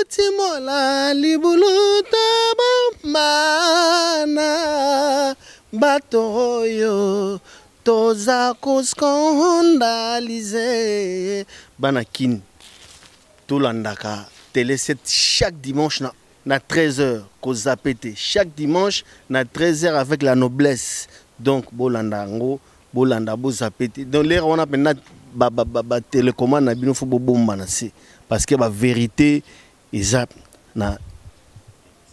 Timola libuluta mana batoyo toza kuskondalize banakin tolandaka télé 7 chaque dimanche na 13h kozapete chaque dimanche na 13h avec la noblesse donc bolandango bolanda bozapete donc l'air on a maintenant ba télécommande na bino fo bomba na se parce que la vérité est na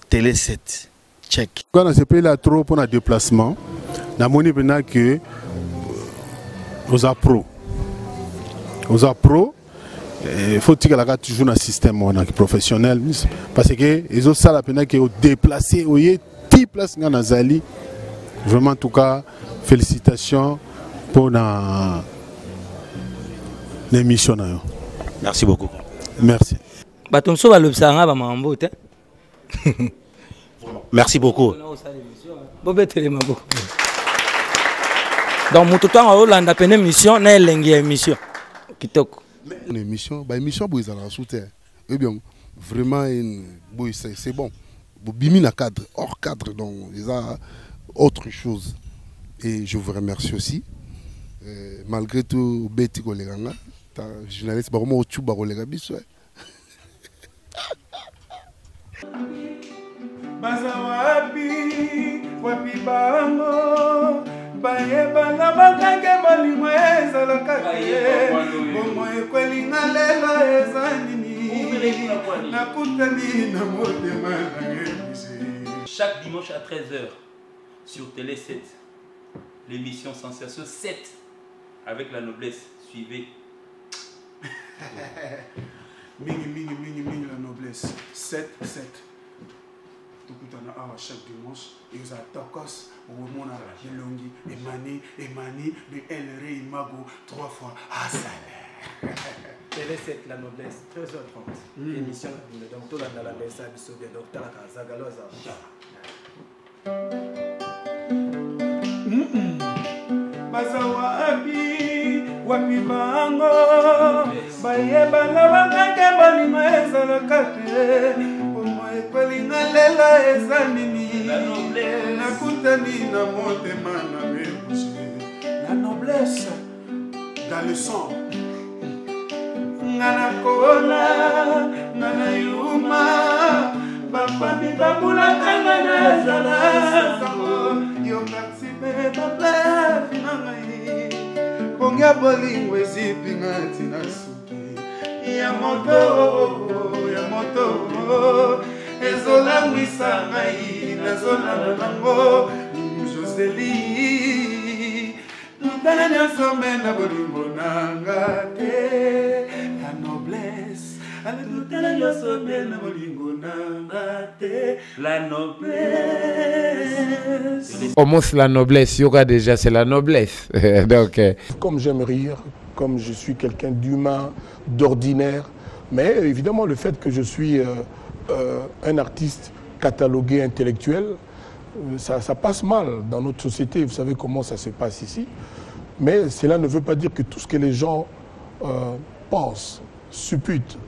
télé 7 check quand on se paye là trop pour un déplacement na moni bena que aux appro il faut que la toujours un système professionnel parce que ils ont ça la peine que déplacer au y type place Nazali vraiment en tout cas félicitations pour l'émission. Merci beaucoup. Merci. Merci beaucoup. Donc, tout le temps, on a une émission, on a une émission. Une émission, eh bien, vraiment, c'est bon. Bimi na cadre, hors cadre, donc, il y a autre chose. Et je vous remercie aussi. Malgré tout, Betty Goleganga, journaliste, vraiment au Tchouba Golega Bissou. Bazawapi, wapi bango, baye bana bakake balimo ezalaka te, bongo ekwelinga lelo ezanini, nakutani na motema na ngekise. Chaque dimanche à 13h sur Télé 7, l'émission Sensation 7 avec la noblesse. Suivez. Mini la noblesse. 7. Tukutana awa chaque dimanche et vous tokos omona elongi emani de elre imago 3 fois asala. Télé 7 la noblesse 13h30 émission donc tout la messa biso bien docteur Zagaloza. Bazawa abi wapi bango baye bana bakake balima ezalaka te bongo ekwelinga lela ezanini nakutani na motema na mebuse la noblesse dans le sang ngana kola ngana yuma bafami babulaka ngana ezala yo participe baplef nangai Ponga bolingo ezipinga tina suki ya moto ezolangwisa ngai nazolanda nango Joseli mutana nyonso mena bolingo nanga te la noblesse ale mutana nyonso mena bolingo nanga te la noblesse. Au moins la noblesse, yoga déjà c'est la noblesse. Donc, comme j'aime rire, comme je suis quelqu'un d'humain, d'ordinaire, mais évidemment le fait que je suis un artiste catalogué intellectuel, ça passe mal dans notre société, vous savez comment ça se passe ici, mais cela ne veut pas dire que tout ce que les gens pensent, supputent,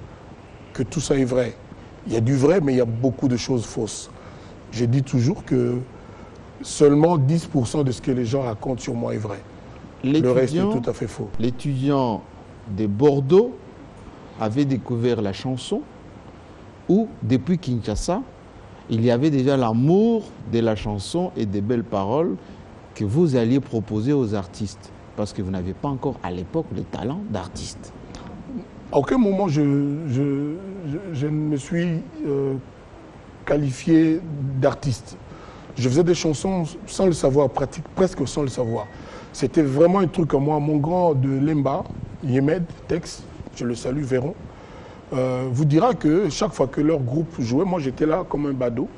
que tout ça est vrai. Il y a du vrai, mais il y a beaucoup de choses fausses. Je dis toujours que seulement 10% de ce que les gens racontent sur moi est vrai. Le reste est tout à fait faux. L'étudiant de Bordeaux avait découvert la chanson où, depuis Kinshasa, il y avait déjà l'amour de la chanson et des belles paroles que vous alliez proposer aux artistes. Parce que vous n'avez pas encore à l'époque le talent d'artiste. À aucun moment je ne me suis qualifié d'artiste. Je faisais des chansons sans le savoir, presque sans le savoir. C'était vraiment un truc à moi. Mon grand de Lemba, Yemed, Tex, je le salue, Véron, vous dira que chaque fois que leur groupe jouait, moi j'étais là comme un badaud.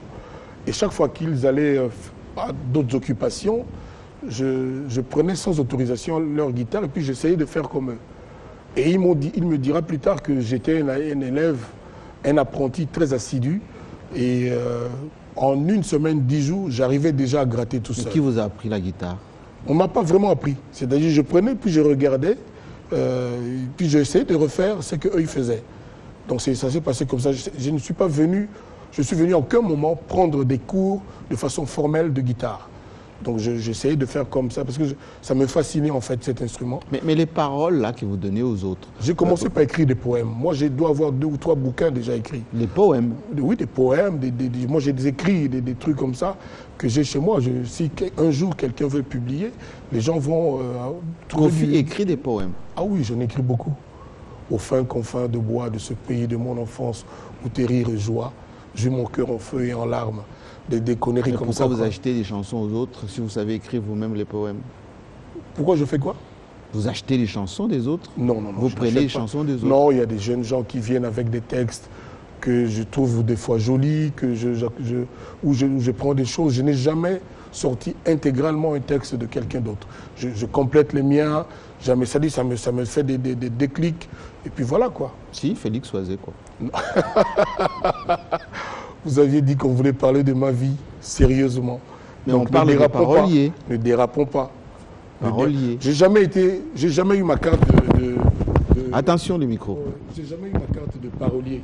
Et chaque fois qu'ils allaient à d'autres occupations, je prenais sans autorisation leur guitare et puis j'essayais de faire comme eux. Et il me dira plus tard que j'étais un élève, un apprenti très assidu. Et en une semaine, 10 jours, j'arrivais déjà à gratter tout ça. Qui vous a appris la guitare? On ne m'a pas vraiment appris. C'est-à-dire je prenais, puis je regardais. Puis j'ai essayé de refaire ce qu'eux ils faisaient. Donc ça s'est passé comme ça. Je ne suis pas venu, je suis venu en aucun moment prendre des cours de façon formelle de guitare. Donc j'essayais de faire comme ça parce que ça me fascinait en fait cet instrument. Mais les paroles là que vous donnez aux autres. J'ai commencé par écrire des poèmes. Moi je dois avoir 2 ou 3 bouquins déjà écrits. Les poèmes? Oui, des poèmes. Moi j'ai des écrits, des trucs comme ça que j'ai chez moi. Si un jour quelqu'un veut publier, les gens vont trouver. Kofi écrit des poèmes? Ah oui, j'en écris beaucoup. Aux fins confins de bois de ce pays de mon enfance où tes rires et joie, j'ai mon cœur en feu et en larmes. Des conneries comme ça. Pourquoi vous achetez des chansons aux autres si vous savez écrire vous-même les poèmes? Pourquoi je fais quoi? Vous achetez les chansons des autres? Non, non, non. Vous prenez les chansons des autres? Non, il y a des jeunes gens qui viennent avec des textes que je trouve des fois jolis, où je prends des choses. Je n'ai jamais sorti intégralement un texte de quelqu'un d'autre. Je complète les miens. Jamais, ça me fait des déclics. Et puis voilà quoi. Si, Félix Oisé quoi. Vous aviez dit qu'on voulait parler de ma vie, sérieusement. Mais donc, on parle de parolier. Ne dérapons pas. Parolier. J'ai jamais eu ma carte de... Attention le micro. J'ai jamais eu ma carte de parolier.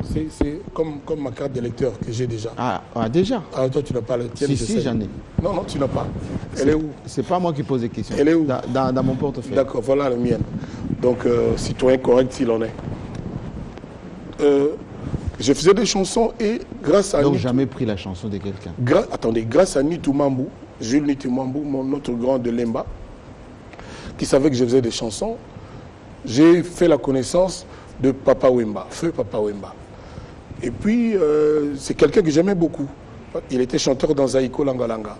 C'est comme ma carte d'électeur que j'ai déjà. Ah, déjà? Ah, toi tu n'as pas la tienne? Si, j'en ai. Non, non, tu n'as pas. Elle est où? C'est pas moi qui pose des questions. Elle est où? Dans mon portefeuille. D'accord, voilà la mienne. Donc, citoyen correct s'il en est. Je faisais des chansons et grâce à... Donc jamais pris la chanson de quelqu'un. Attendez, grâce à Nitu Mambou, Jules Nitu Mambou, notre grand de Lemba, qui savait que je faisais des chansons, j'ai fait la connaissance de Papa Wemba, Feu Papa Wemba. Et puis, c'est quelqu'un que j'aimais beaucoup. Il était chanteur dans Zaïko Langalanga.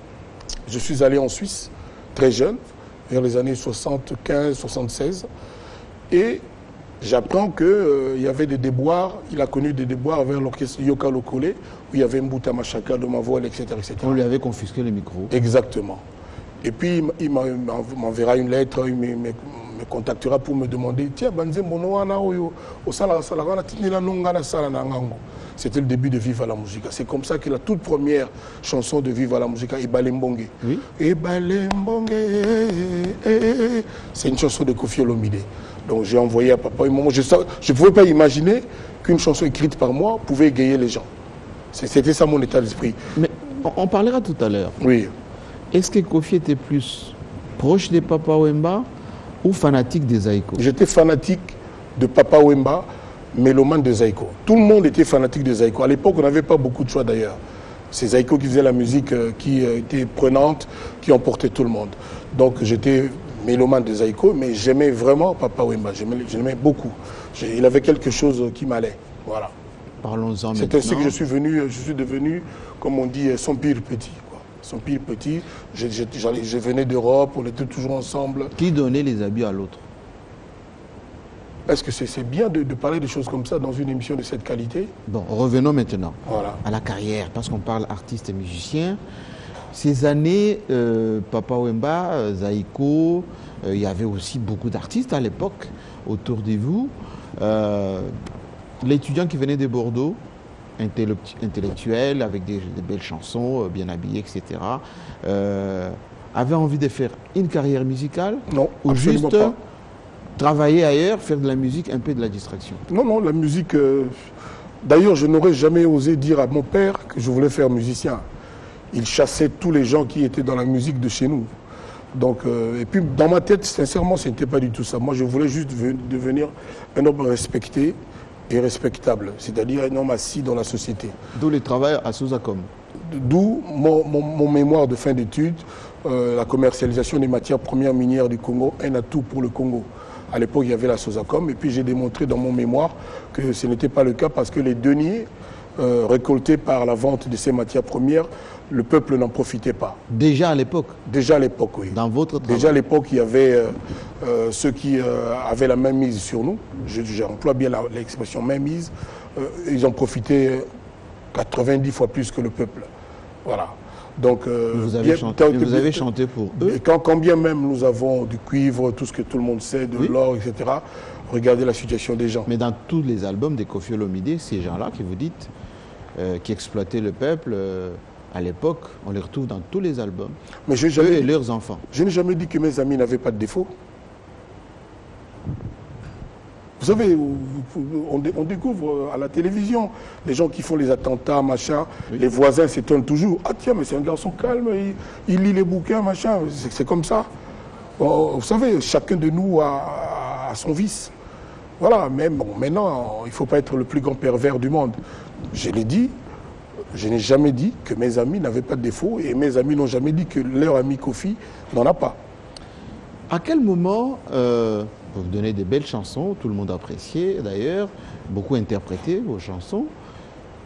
Je suis allé en Suisse, très jeune, vers les années 75, 76, et j'apprends qu'il y avait des déboires, il a connu des déboires avec l'orchestre Yoka Lokole, où il y avait Mbouta Machaka, Domavoile, etc., etc. On lui avait confisqué le micro. Exactement. Et puis il m'enverra une lettre, il me contactera pour me demander, tiens, Banze Monoana, c'était le début de Viva la Musica. C'est comme ça que la toute première chanson de Viva la Musica, Ebale Mbonge. Oui. Ebale Mbonge, c'est une chanson de Kofi Olomide. Donc j'ai envoyé à papa. Je ne pouvais pas imaginer qu'une chanson écrite par moi pouvait égayer les gens. C'était ça mon état d'esprit. Mais on parlera tout à l'heure. Oui. Est-ce que Kofi était plus proche de Papa Wemba ou fanatique des Zaïko? J'étais fanatique de Papa Wemba, mélomane de Zaïko. Tout le monde était fanatique de Zaïko. À l'époque, on n'avait pas beaucoup de choix d'ailleurs. C'est Zaïko qui faisait la musique qui était prenante, qui emportait tout le monde. Donc j'étais mélomane de Zaïko, mais j'aimais vraiment Papa Wemba. J'aimais beaucoup. Il avait quelque chose qui m'allait. Voilà. Parlons-en maintenant. C'est ainsi que je suis devenu, comme on dit, son pire petit. Son pire petit. Je venais d'Europe, on était toujours ensemble. Qui donnait les habits à l'autre? Est-ce que c'est bien de parler de choses comme ça dans une émission de cette qualité? Bon, revenons maintenant à la carrière, parce qu'on parle artiste et musicien. Ces années, Papa Wemba, Zaïko, il y avait aussi beaucoup d'artistes à l'époque autour de vous. L'étudiant qui venait de Bordeaux, intellectuel, avec des belles chansons, bien habillé, etc., avait envie de faire une carrière musicale? Non, ou juste pas. Travailler ailleurs, faire de la musique, un peu de la distraction? Non, non, la musique... D'ailleurs, je n'aurais jamais osé dire à mon père que je voulais faire musicien. Il chassait tous les gens qui étaient dans la musique de chez nous. Donc, et puis, dans ma tête, sincèrement, ce n'était pas du tout ça. Moi, je voulais juste devenir un homme respecté et respectable, c'est-à-dire un homme assis dans la société. D'où le travail à Sozacom. D'où mon mémoire de fin d'études, la commercialisation des matières premières minières du Congo, un atout pour le Congo. À l'époque, il y avait la Sozacom, et puis j'ai démontré dans mon mémoire que ce n'était pas le cas parce que les deniers récoltés par la vente de ces matières premières, le peuple n'en profitait pas. Déjà à l'époque? Déjà à l'époque, oui. Dans votre travail? Déjà à l'époque, il y avait ceux qui avaient la même mise sur nous. J'emploie bien l'expression même mise. Ils en profitaient 90 fois plus que le peuple. Voilà. Donc, vous avez chanté pour eux? Et quand bien même nous avons du cuivre, tout ce que tout le monde sait, de l'or, etc., regardez la situation des gens. Mais dans tous les albums de Kofi Olomide, ces gens-là que vous dites, qui exploitaient le peuple, à l'époque, on les retrouve dans tous les albums. Mais eux et leurs enfants. Je n'ai jamais dit que mes amis n'avaient pas de défauts. Vous savez, on découvre à la télévision les gens qui font les attentats, machin. Oui. Les voisins s'étonnent toujours. Ah tiens, mais c'est un garçon calme, il lit les bouquins, machin. C'est comme ça. Vous savez, chacun de nous a son vice. Voilà, même bon, maintenant, il ne faut pas être le plus grand pervers du monde. Je l'ai dit, je n'ai jamais dit que mes amis n'avaient pas de défaut et mes amis n'ont jamais dit que leur ami Kofi n'en a pas. À quel moment, vous donnez des belles chansons, tout le monde apprécié d'ailleurs, beaucoup interprété vos chansons,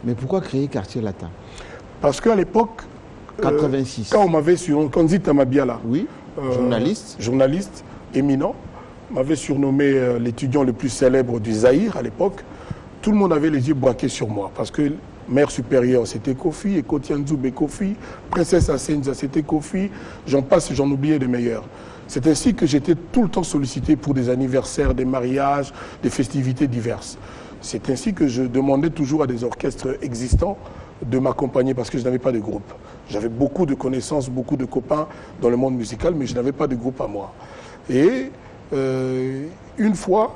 mais pourquoi créer Quartier Latin? Parce qu'à l'époque, 86. Quand on m'avait surnommé, quand Zita Mabiala, oui, journaliste éminent, m'avait surnommé l'étudiant le plus célèbre du Zaïre à l'époque, tout le monde avait les yeux braqués sur moi, parce que mère supérieure, c'était Kofi, et Kotianzoube, Kofi, princesse Assenza, c'était Kofi, j'en passe, j'en oubliais des meilleurs. C'est ainsi que j'étais tout le temps sollicité pour des anniversaires, des mariages, des festivités diverses. C'est ainsi que je demandais toujours à des orchestres existants de m'accompagner parce que je n'avais pas de groupe. J'avais beaucoup de connaissances, beaucoup de copains dans le monde musical, mais je n'avais pas de groupe à moi. Et une fois,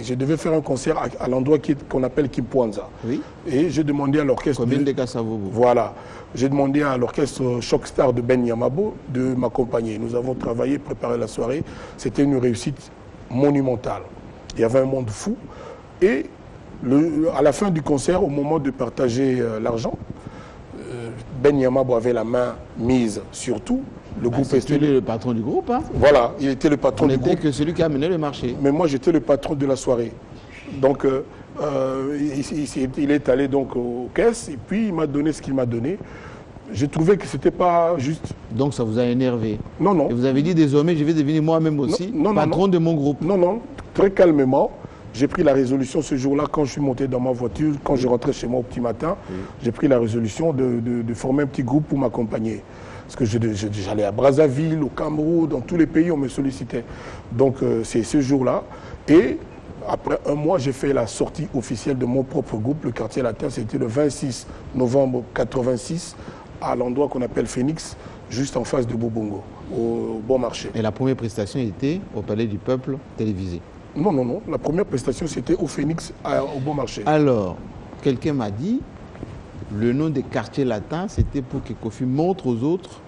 je devais faire un concert à l'endroit qu'on appelle Kimpwanza. Oui. Et j'ai demandé à l'orchestre... Combien de Kassavogo? Voilà. J'ai demandé à l'orchestre Shock Star de Ben Yamabo de m'accompagner. Nous avons travaillé, préparé la soirée. C'était une réussite monumentale. Il y avait un monde fou. Et à la fin du concert, au moment de partager l'argent, Ben Yamabo avait la main mise sur tout. Le groupe était le patron du groupe. Hein. Voilà, il était le patron du groupe. Il n'était que celui qui a mené le marché. Mais moi, j'étais le patron de la soirée. Donc, il est allé donc aux caisses et puis il m'a donné ce qu'il m'a donné. J'ai trouvé que ce n'était pas juste. Donc, ça vous a énervé? Non, non. Et vous avez dit désormais, je vais devenir moi-même aussi patron de mon groupe? Non, non. Très calmement. J'ai pris la résolution ce jour-là, quand je suis monté dans ma voiture, quand je rentrais chez moi au petit matin, j'ai pris la résolution de former un petit groupe pour m'accompagner. Parce que j'allais à Brazzaville, au Cameroun, dans tous les pays, on me sollicitait. Donc c'est ce jour-là. Et après un mois, j'ai fait la sortie officielle de mon propre groupe, le Quartier Latin. C'était le 26 novembre 86, à l'endroit qu'on appelle Phoenix, juste en face de Bobongo, au Bon Marché. Et la première prestation était au Palais du Peuple télévisé? Non, non, non. La première prestation, c'était au Phoenix, au Bon Marché. Alors, quelqu'un m'a dit, le nom des quartiers latins, c'était pour que Kofi montre aux autres,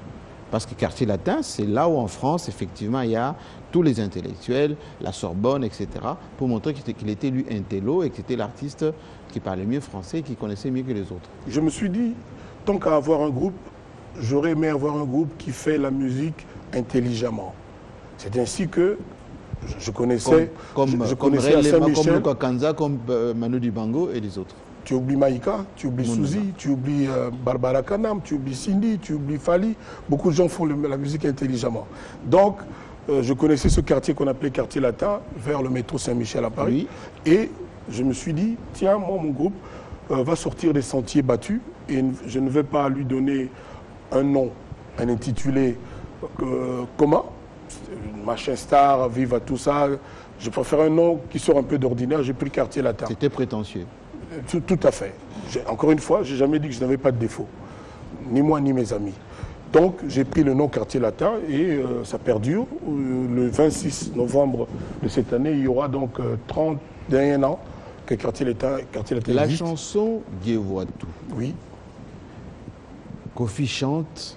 parce que quartier latin, c'est là où en France, effectivement, il y a tous les intellectuels, la Sorbonne, etc., pour montrer qu'il était lui intello et que c'était l'artiste qui parlait mieux français et qui connaissait mieux que les autres. Je me suis dit, tant qu'à avoir un groupe, j'aurais aimé avoir un groupe qui fait la musique intelligemment. C'est ainsi que je connaissais... Comme Kakanza, comme Manu Dibango et les autres. Tu oublies Maïka, tu oublies Souzi, tu oublies Barbara Kanam, tu oublies Cindy, tu oublies Fali. Beaucoup de gens font la musique intelligemment. Donc, je connaissais ce quartier qu'on appelait Quartier Latin, vers le métro Saint-Michel à Paris. Oui. Et je me suis dit, tiens, moi, mon groupe va sortir des sentiers battus et je ne vais pas lui donner un nom, un intitulé commun, machin star, vive à tout ça. Je préfère un nom qui sort un peu d'ordinaire, j'ai pris Quartier Latin. C'était prétentieux. Tout à fait. Encore une fois, je n'ai jamais dit que je n'avais pas de défaut. Ni moi, ni mes amis. Donc, j'ai pris le nom Quartier Latin et ça perdure. Le 26 novembre de cette année, il y aura donc 31 ans que Quartier Latin existe. La chanson Dieu voit tout. Oui. Kofi chante.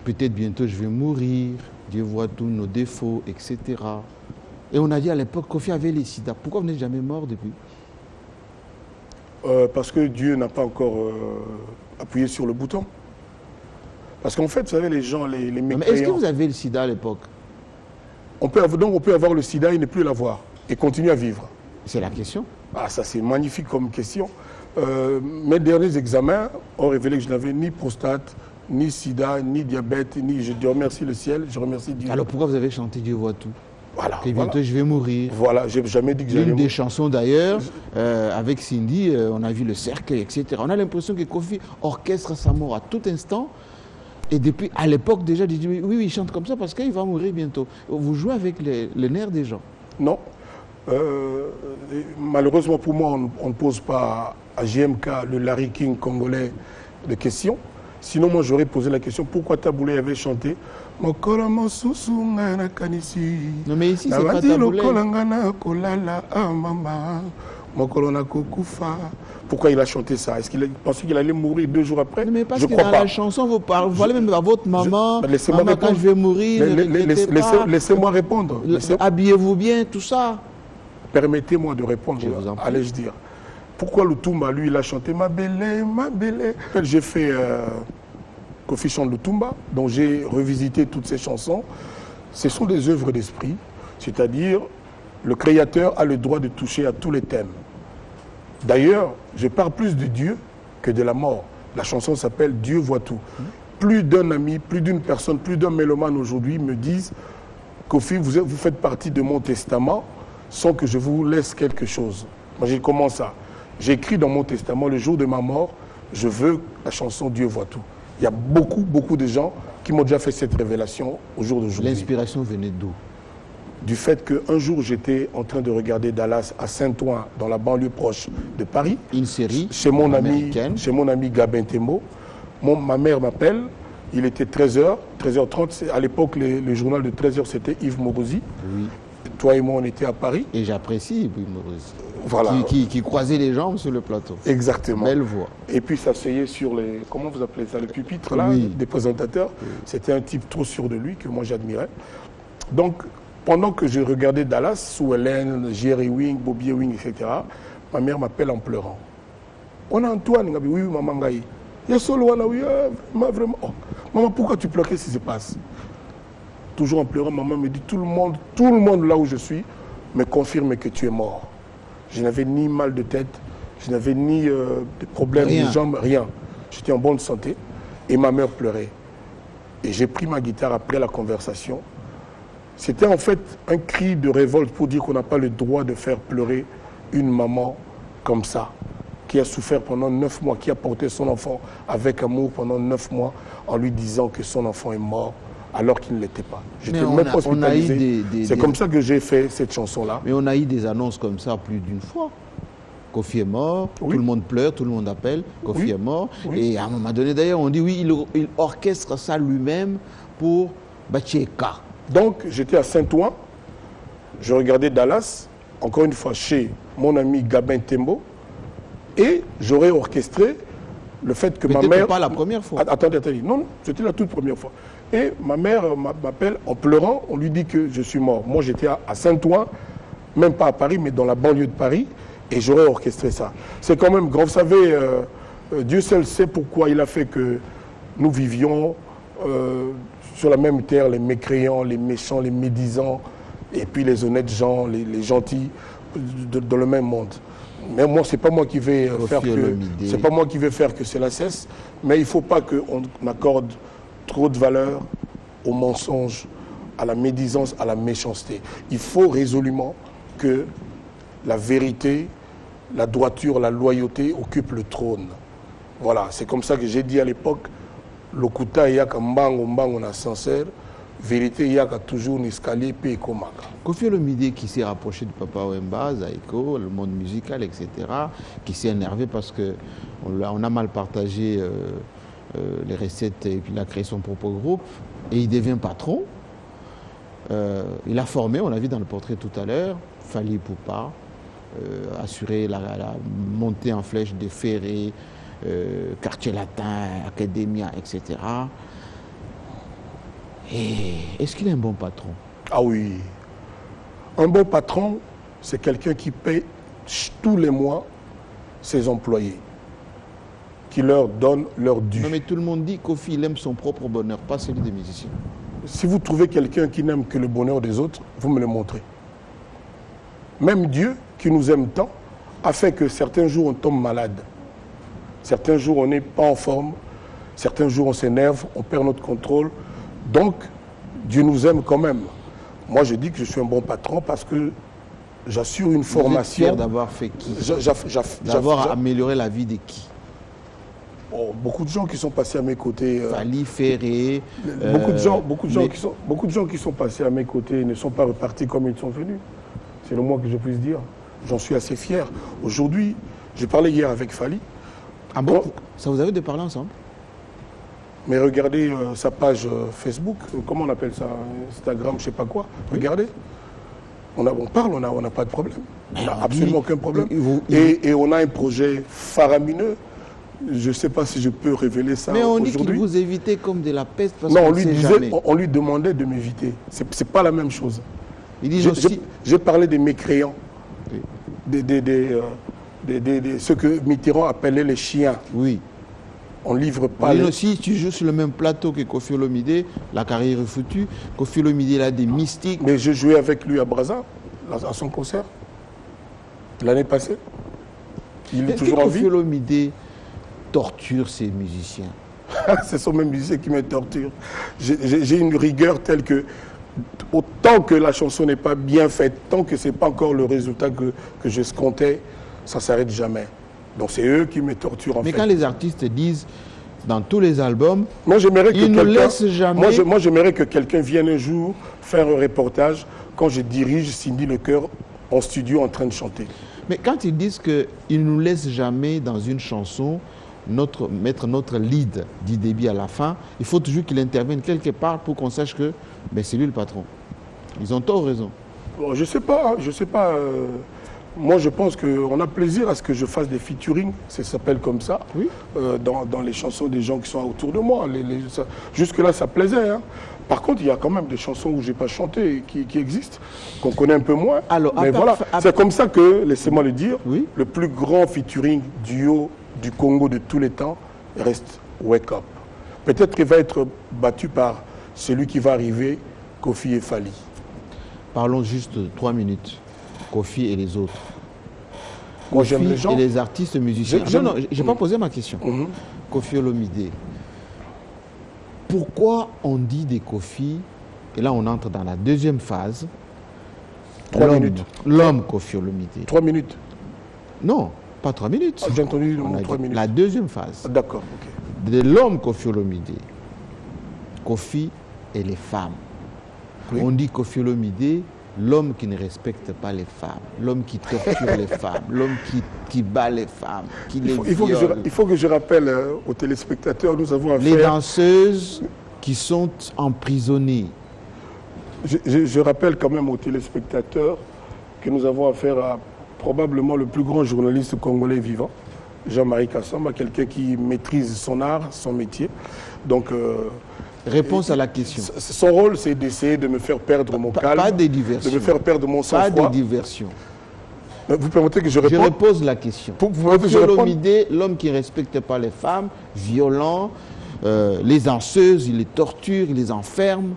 Peut-être bientôt je vais mourir. Dieu voit tous nos défauts, etc. Et on a dit à l'époque, Kofi avait les sida. Pourquoi vous n'êtes jamais mort depuis? Parce que Dieu n'a pas encore appuyé sur le bouton. Parce qu'en fait, vous savez, les gens, les mécréants... Mais est-ce que vous avez le sida à l'époque? Donc on peut avoir le sida et ne plus l'avoir. Et continuer à vivre. C'est la question. Ah, ça c'est magnifique comme question. Mes derniers examens ont révélé que je n'avais ni prostate, ni sida, ni diabète, ni... Je remercie le ciel, je remercie Dieu. Alors pourquoi vous avez chanté Dieu voit tout? Voilà, que bientôt je vais mourir. Voilà, j'ai jamais dit que j'allais mourir. L'une des chansons d'ailleurs, avec Cindy, on a vu le cercle, etc. On a l'impression que Kofi orchestre sa mort à tout instant. Et depuis, à l'époque déjà, il dit oui, il chante comme ça parce qu'il va mourir bientôt. Vous jouez avec les nerfs des gens? Non. Malheureusement pour moi, on ne pose pas à JMK, le Larry King congolais, de questions. Sinon, moi, j'aurais posé la question, pourquoi Taboulé avait chanté Mokolo mosusu nga na kanisi. Non mais ici c'est pas taboulé. Kolangana kolala mama. Mokolo na kokufa. Pourquoi il a chanté ça? Est-ce qu'il pensait qu'il allait mourir 2 jours après? Non, mais parce que dans la chanson, vous parlez même à votre maman. Maman, quand je vais mourir, laissez-moi répondre. Habillez-vous bien, tout ça. Permettez-moi de répondre, allais-je dire. Pourquoi le Toumba, lui, il a chanté Ma belle, ma belle. J'ai fait Kofi chante le Toumba, donc j'ai revisité toutes ces chansons. Ce sont des œuvres d'esprit, c'est-à-dire le créateur a le droit de toucher à tous les thèmes. D'ailleurs, je parle plus de Dieu que de la mort. La chanson s'appelle Dieu voit tout. Plus d'un ami, plus d'une personne, plus d'un mélomane aujourd'hui me disent Kofi, vous faites partie de mon testament sans que je vous laisse quelque chose. Moi, j'ai commencé ça. J'ai écrit dans mon testament, le jour de ma mort, je veux la chanson Dieu voit tout. Il y a beaucoup de gens qui m'ont déjà fait cette révélation au jour d'aujourd'hui. L'inspiration venait d'où? Du fait qu'un jour, j'étais en train de regarder Dallas à Saint-Ouen, dans la banlieue proche de Paris. Une série chez mon ami Gabin Tembo. Ma mère m'appelle, il était 13h, 13h30. À l'époque, le journal de 13h, c'était Yves Morosi. Oui. Toi et moi, on était à Paris. Et j'apprécie Yves Morosi. Voilà. Qui croisait les jambes sur le plateau. Exactement. Belle voix. Et puis s'asseyait sur les, comment vous appelez ça, le pupitre là, des présentateurs. Oui. C'était un type trop sûr de lui que moi j'admirais. Donc, pendant que je regardais Dallas, sous Hélène, Jerry Wing, Bobby Wing, etc., ma mère m'appelle en pleurant. On a Antoine, oui, maman Gaï. Il y a solo, oui, vraiment. Oh, maman, pourquoi tu pleures? Qu'est-ce qui se passe? Toujours en pleurant, maman me dit, tout le monde là où je suis me confirme que tu es mort. Je n'avais ni mal de tête, je n'avais ni de problème de jambes, rien. J'étais en bonne santé et ma mère pleurait. Et j'ai pris ma guitare après la conversation. C'était en fait un cri de révolte pour dire qu'on n'a pas le droit de faire pleurer une maman comme ça, qui a souffert pendant 9 mois, qui a porté son enfant avec amour pendant 9 mois en lui disant que son enfant est mort alors qu'il ne l'était pas. J'étais même pas hospitalisé. C'est comme ça que j'ai fait cette chanson-là. Mais on a eu des annonces comme ça plus d'une fois. Kofi est mort, tout le monde pleure, tout le monde appelle, Kofi est mort. Et à un moment donné, d'ailleurs, on dit oui, il orchestre ça lui-même pour Bacheka. Donc, j'étais à Saint-Ouen, je regardais Dallas, encore une fois chez mon ami Gabin Tembo, et j'aurais orchestré le fait que ma mère... pas la première fois. Attendez. Non, c'était la toute première fois. Et ma mère m'appelle en pleurant, on lui dit que je suis mort. Moi, j'étais à Saint-Ouen, même pas à Paris, mais dans la banlieue de Paris, et j'aurais orchestré ça. C'est quand même grand. Vous savez, Dieu seul sait pourquoi il a fait que nous vivions sur la même terre, les mécréants, les méchants, les médisants, et puis les honnêtes gens, les gentils, dans le même monde. Mais moi, c'est pas moi qui vais faire que c'est pas moi qui vais faire que cela cesse. Mais il ne faut pas qu'on accorde trop de valeur au mensonge, à la médisance, à la méchanceté. Il faut résolument que la vérité, la droiture, la loyauté occupent le trône. Voilà, c'est comme ça que j'ai dit à l'époque. Lokuta yaka mbango mbango na sincère, vérité yaka toujours l'escalier pe komaka. Kofi Olomide qui s'est rapproché de Papa Wemba, Zaïko, le monde musical, etc., qui s'est énervé parce qu'on a mal partagé les recettes et puis il a créé son propre groupe et il devient patron. Il a formé, on l'a vu dans le portrait tout à l'heure, Fali Poupa, assurer la montée en flèche des Ferré, Quartier Latin, Academia, etc. Et est-ce qu'il est un bon patron? Ah oui. Un bon patron, c'est quelqu'un qui paye tous les mois ses employés, qui leur donne leur dû. Non mais tout le monde dit qu'Kofi il aime son propre bonheur, pas celui des musiciens. Si vous trouvez quelqu'un qui n'aime que le bonheur des autres, vous me le montrez. Même Dieu, qui nous aime tant, a fait que certains jours on tombe malade. Certains jours, on n'est pas en forme. Certains jours, on s'énerve, on perd notre contrôle. Donc, Dieu nous aime quand même. Moi, je dis que je suis un bon patron parce que j'assure une formation. Vous êtes fier d'avoir fait qui? D'avoir amélioré la vie de qui? Beaucoup de gens qui sont passés à mes côtés. Fali, Ferré. Beaucoup de gens qui sont passés à mes côtés ne sont pas repartis comme ils sont venus. C'est le moins que je puisse dire. J'en suis assez fier. Aujourd'hui, j'ai parlé hier avec Fali. Ah bon? Ça vous avez de parler ensemble? Mais regardez sa page Facebook, comment on appelle ça, Instagram, je sais pas quoi. Regardez. On parle, on n'a pas de problème. On n'a absolument aucun problème. Et on a un projet faramineux. Je ne sais pas si je peux révéler ça aujourd'hui. Mais on dit qu'il vous évitait comme de la peste parce non, on lui demandait de m'éviter. Ce n'est pas la même chose. J'ai parlé des mécréants, oui. Ceux que Mitterrand appelait les chiens. Oui. On ne livre pas. Si tu joues sur le même plateau que Koffi Olomide, la carrière est foutue. Koffi Olomide, il a des mystiques. Mais je jouais avec lui à Brazza, à son concert, l'année passée. Il est toujours en vie. Koffi Olomide torture ses musiciens. Ce sont mes musiciens qui me torturent. J'ai une rigueur telle que, autant que la chanson n'est pas bien faite, tant que ce n'est pas encore le résultat que je escomptais, ça ne s'arrête jamais. Donc c'est eux qui me torturent en fait. Mais quand les artistes disent dans tous les albums, moi, ils ne laissent jamais... Moi j'aimerais que quelqu'un vienne un jour faire un reportage quand je dirige Cindy Lecoeur en studio en train de chanter. Mais quand ils disent qu'ils ne nous laissent jamais dans une chanson mettre notre lead du début à la fin, il faut toujours qu'il intervienne quelque part pour qu'on sache que c'est lui le patron. Ils ont tort ou raison? Bon, je sais pas. Moi, je pense qu'on a plaisir à ce que je fasse des featuring, ça s'appelle comme ça, oui. Dans les chansons des gens qui sont autour de moi. Jusque-là, ça plaisait. Hein. Par contre, il y a quand même des chansons où je n'ai pas chanté qui existent, qu'on connaît un peu moins. Alors, mais voilà, c'est comme ça que, laissez-moi le dire, oui. Le plus grand featuring duo du Congo de tous les temps reste Wake Up. Peut-être qu'il va être battu par celui qui va arriver, Koffi et Fally. Parlons juste 3 minutes. Koffi et les autres. Moi, j'aime les gens. Et les artistes musiciens. Non, je n'ai pas posé ma question. Koffi Olomide. Pourquoi on dit des Koffi, et là on entre dans la deuxième phase, 3 minutes. L'homme Koffi Olomide. 3 minutes. Non, pas 3 minutes. J'ai entendu le mot 3 minutes. La deuxième phase. D'accord, ok. De l'homme Koffi Olomide. Koffi et les femmes. Oui. On dit Koffi Olomide, l'homme qui ne respecte pas les femmes, l'homme qui torture les femmes, l'homme qui bat les femmes, qui les viole. Il faut que je rappelle aux téléspectateurs, nous avons affaire... Les danseuses qui sont emprisonnées. Je rappelle quand même aux téléspectateurs que nous avons affaire à probablement le plus grand journaliste congolais vivant, Jean-Marie Kassamba, quelqu'un qui maîtrise son art, son métier. Donc... Réponse à la question. Son rôle, c'est d'essayer de me faire perdre mon calme. Pas de diversion. De me faire perdre mon sang-froid. Pas de diversion. Vous permettez que je réponde? Je repose la question. L'homme qui ne respecte pas les femmes, violent, les danseuses, il les torture, il les enferme.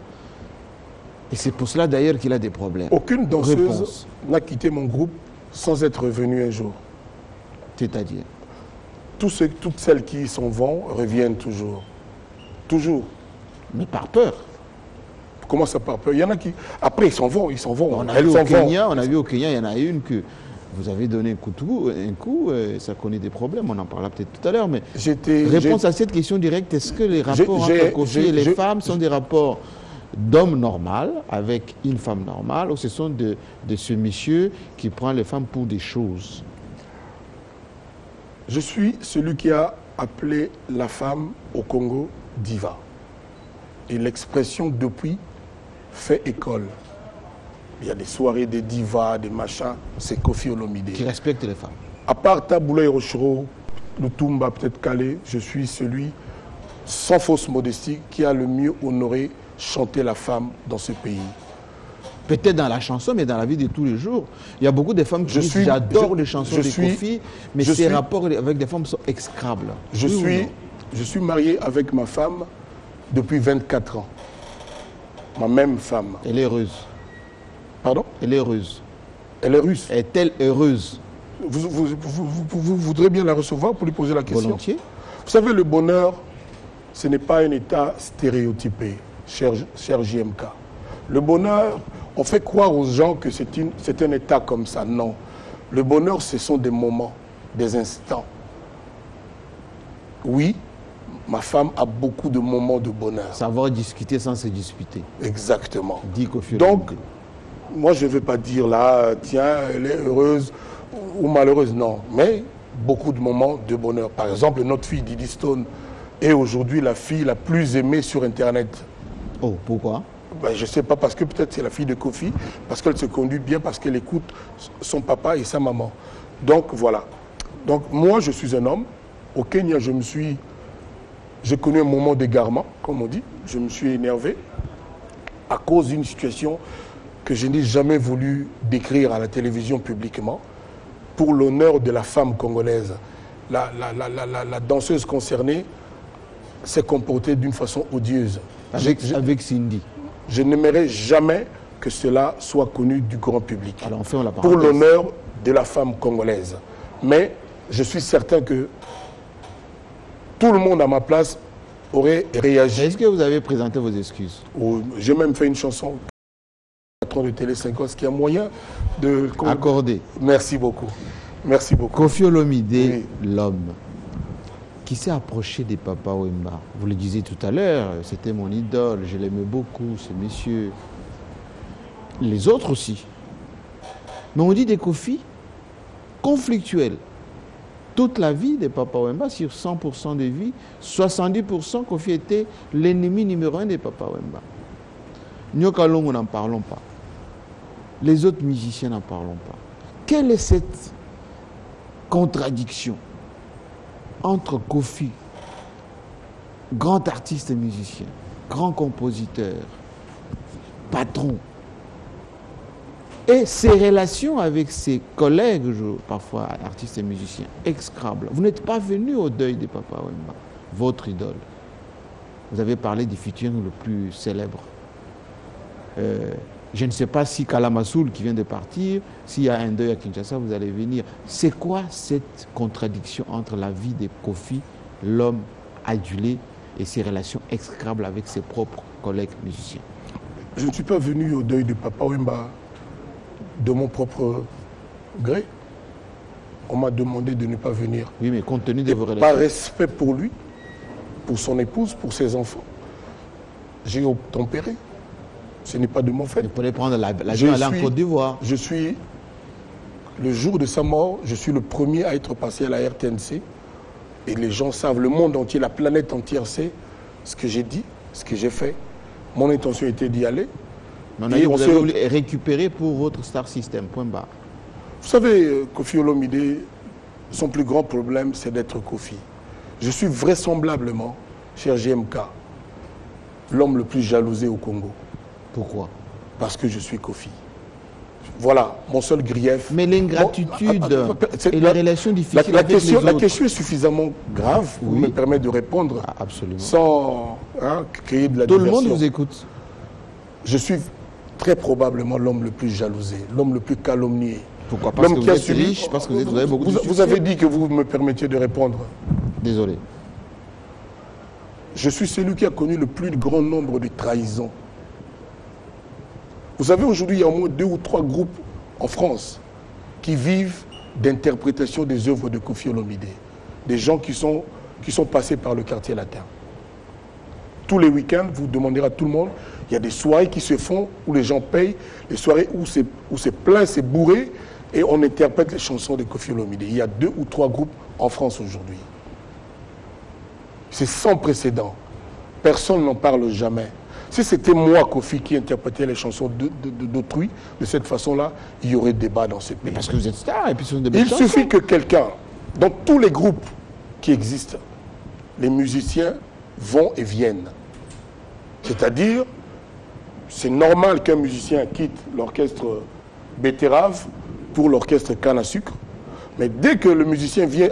Et c'est pour cela d'ailleurs qu'il a des problèmes. Aucune danseuse n'a quitté mon groupe sans être revenue un jour. C'est-à-dire? Toutes celles qui s'en vont reviennent toujours. Toujours. Mais par peur. Comment ça par peur? Il y en a qui... Après, ils s'en vont. On a vu au Kenya, il y en a une que vous avez donné un coup, ça connaît des problèmes. On en parlera peut-être tout à l'heure. Mais réponse à cette question directe, est-ce que les rapports entre Koffi et les femmes sont des rapports d'homme normal avec une femme normale, ou ce sont de ce monsieur qui prend les femmes pour des choses? Je suis celui qui a appelé la femme au Congo diva. Et l'expression depuis fait école. Il y a des soirées, des divas, des machins. C'est Koffi Olomide. Qui respecte les femmes. À part Taboula Hiroshiro, Lutumba, peut-être Calais, je suis celui, sans fausse modestie, qui a le mieux honoré chanter la femme dans ce pays. Peut-être dans la chanson, mais dans la vie de tous les jours. Il y a beaucoup de femmes qui disent j'adore les chansons de Koffi, mais ses rapports avec des femmes sont exécrables. Je suis marié avec ma femme depuis 24 ans. Ma même femme. Elle est heureuse. Pardon? Elle est heureuse. Elle est russe. Est-elle heureuse? Vous voudrez bien la recevoir pour lui poser la question? Volontiers. Vous savez, le bonheur, ce n'est pas un état stéréotypé, cher JMK. Le bonheur, on fait croire aux gens que c'est un état comme ça. Non. Le bonheur, ce sont des moments, des instants. Oui, ma femme a beaucoup de moments de bonheur. Savoir discuter sans se disputer. Exactement. Dit Koffi Donc, Olomide. moi, je ne vais pas dire là, tiens, elle est heureuse ou malheureuse. Non, mais beaucoup de moments de bonheur. Par exemple, notre fille Didi Stone, est aujourd'hui la fille la plus aimée sur Internet. Oh, pourquoi? Ben, je ne sais pas, parce que peut-être c'est la fille de Kofi, parce qu'elle se conduit bien, parce qu'elle écoute son papa et sa maman. Donc voilà. Donc moi, je suis un homme. Au Kenya, j'ai connu un moment d'égarement, comme on dit. Je me suis énervé à cause d'une situation que je n'ai jamais voulu décrire à la télévision publiquement, pour l'honneur de la femme congolaise. La danseuse concernée s'est comportée d'une façon odieuse. Avec Cindy. Je n'aimerais jamais que cela soit connu du grand public. Alors, on fait la pour l'honneur de la femme congolaise. Mais je suis certain que tout le monde à ma place aurait réagi. Est-ce que vous avez présenté vos excuses? J'ai même fait une chanson patron de Télé 5 qui a moyen de... Accorder. Merci beaucoup. Merci beaucoup. Koffi Olomide, oui. L'homme qui s'est approché des Papa Wemba. Vous le disiez tout à l'heure, c'était mon idole, je l'aimais beaucoup, ce monsieur. Les autres aussi. Mais on dit des Koffi conflictuels. Toute la vie des Papa Wemba, sur 100% de vie, 70% Koffi était l'ennemi numéro 1 des Papa Wemba. Nyoka Longo, n'en parlons pas. Les autres musiciens, n'en parlons pas. Quelle est cette contradiction entre Koffi, grand artiste et musicien, grand compositeur, patron, et ses relations avec ses collègues, parfois artistes et musiciens, exécrables. Vous n'êtes pas venu au deuil de Papa Wemba, votre idole. Vous avez parlé du futur le plus célèbre. Je ne sais pas si Kalamassoul, qui vient de partir, s'il y a un deuil à Kinshasa, vous allez venir. C'est quoi cette contradiction entre la vie de Koffi, l'homme adulé, et ses relations exécrables avec ses propres collègues musiciens? Je ne suis pas venu au deuil de Papa Wemba de mon propre gré. On m'a demandé de ne pas venir. Oui, mais compte tenu de vos relations. Par respect pour lui, pour son épouse, pour ses enfants, j'ai obtempéré. Ce n'est pas de mon fait. Vous pouvez prendre l'avion aller en Côte d'Ivoire. Je suis, le jour de sa mort, je suis le premier à être passé à la RTNC. Et les gens savent, le monde entier, la planète entière sait ce que j'ai dit, ce que j'ai fait. Mon intention était d'y aller. Mais vous avez voulu récupérer pour votre Star System, point barre. Vous savez, Koffi Olomide, son plus grand problème, c'est d'être Koffi. Je suis vraisemblablement, cher GMK, l'homme le plus jalousé au Congo. Pourquoi? Parce que je suis Koffi. Voilà, mon seul grief. Mais l'ingratitude et les relations difficiles la question est suffisamment grave pour me permettre de répondre sans créer de la diversion. Tout le monde vous écoute. Je suis très probablement l'homme le plus jalousé, l'homme le plus calomnié. Pourquoi? Parce que vous êtes riche, parce que vous avez beaucoup de succès. Vous avez dit que vous me permettiez de répondre. Désolé. Je suis celui qui a connu le plus grand nombre de trahisons. Vous savez, aujourd'hui, il y a au moins 2 ou 3 groupes en France qui vivent d'interprétation des œuvres de Koffi Olomide. Des gens qui sont passés par le quartier latin. Tous les week-ends, vous demanderez à tout le monde, il y a des soirées qui se font où les gens payent, des soirées où c'est plein, c'est bourré, et on interprète les chansons de Koffi Olomide. Il y a 2 ou 3 groupes en France aujourd'hui. C'est sans précédent. Personne n'en parle jamais. Si c'était moi, Koffi, qui interprétait les chansons d'autrui, de cette façon-là, il y aurait débat dans ce pays. Mais parce que vous êtes star, et puis ce sont des belles chansons. Il suffit que quelqu'un, dans tous les groupes qui existent, les musiciens vont et viennent. C'est-à-dire, c'est normal qu'un musicien quitte l'orchestre Betterave pour l'orchestre Canne à sucre, mais dès que le musicien vient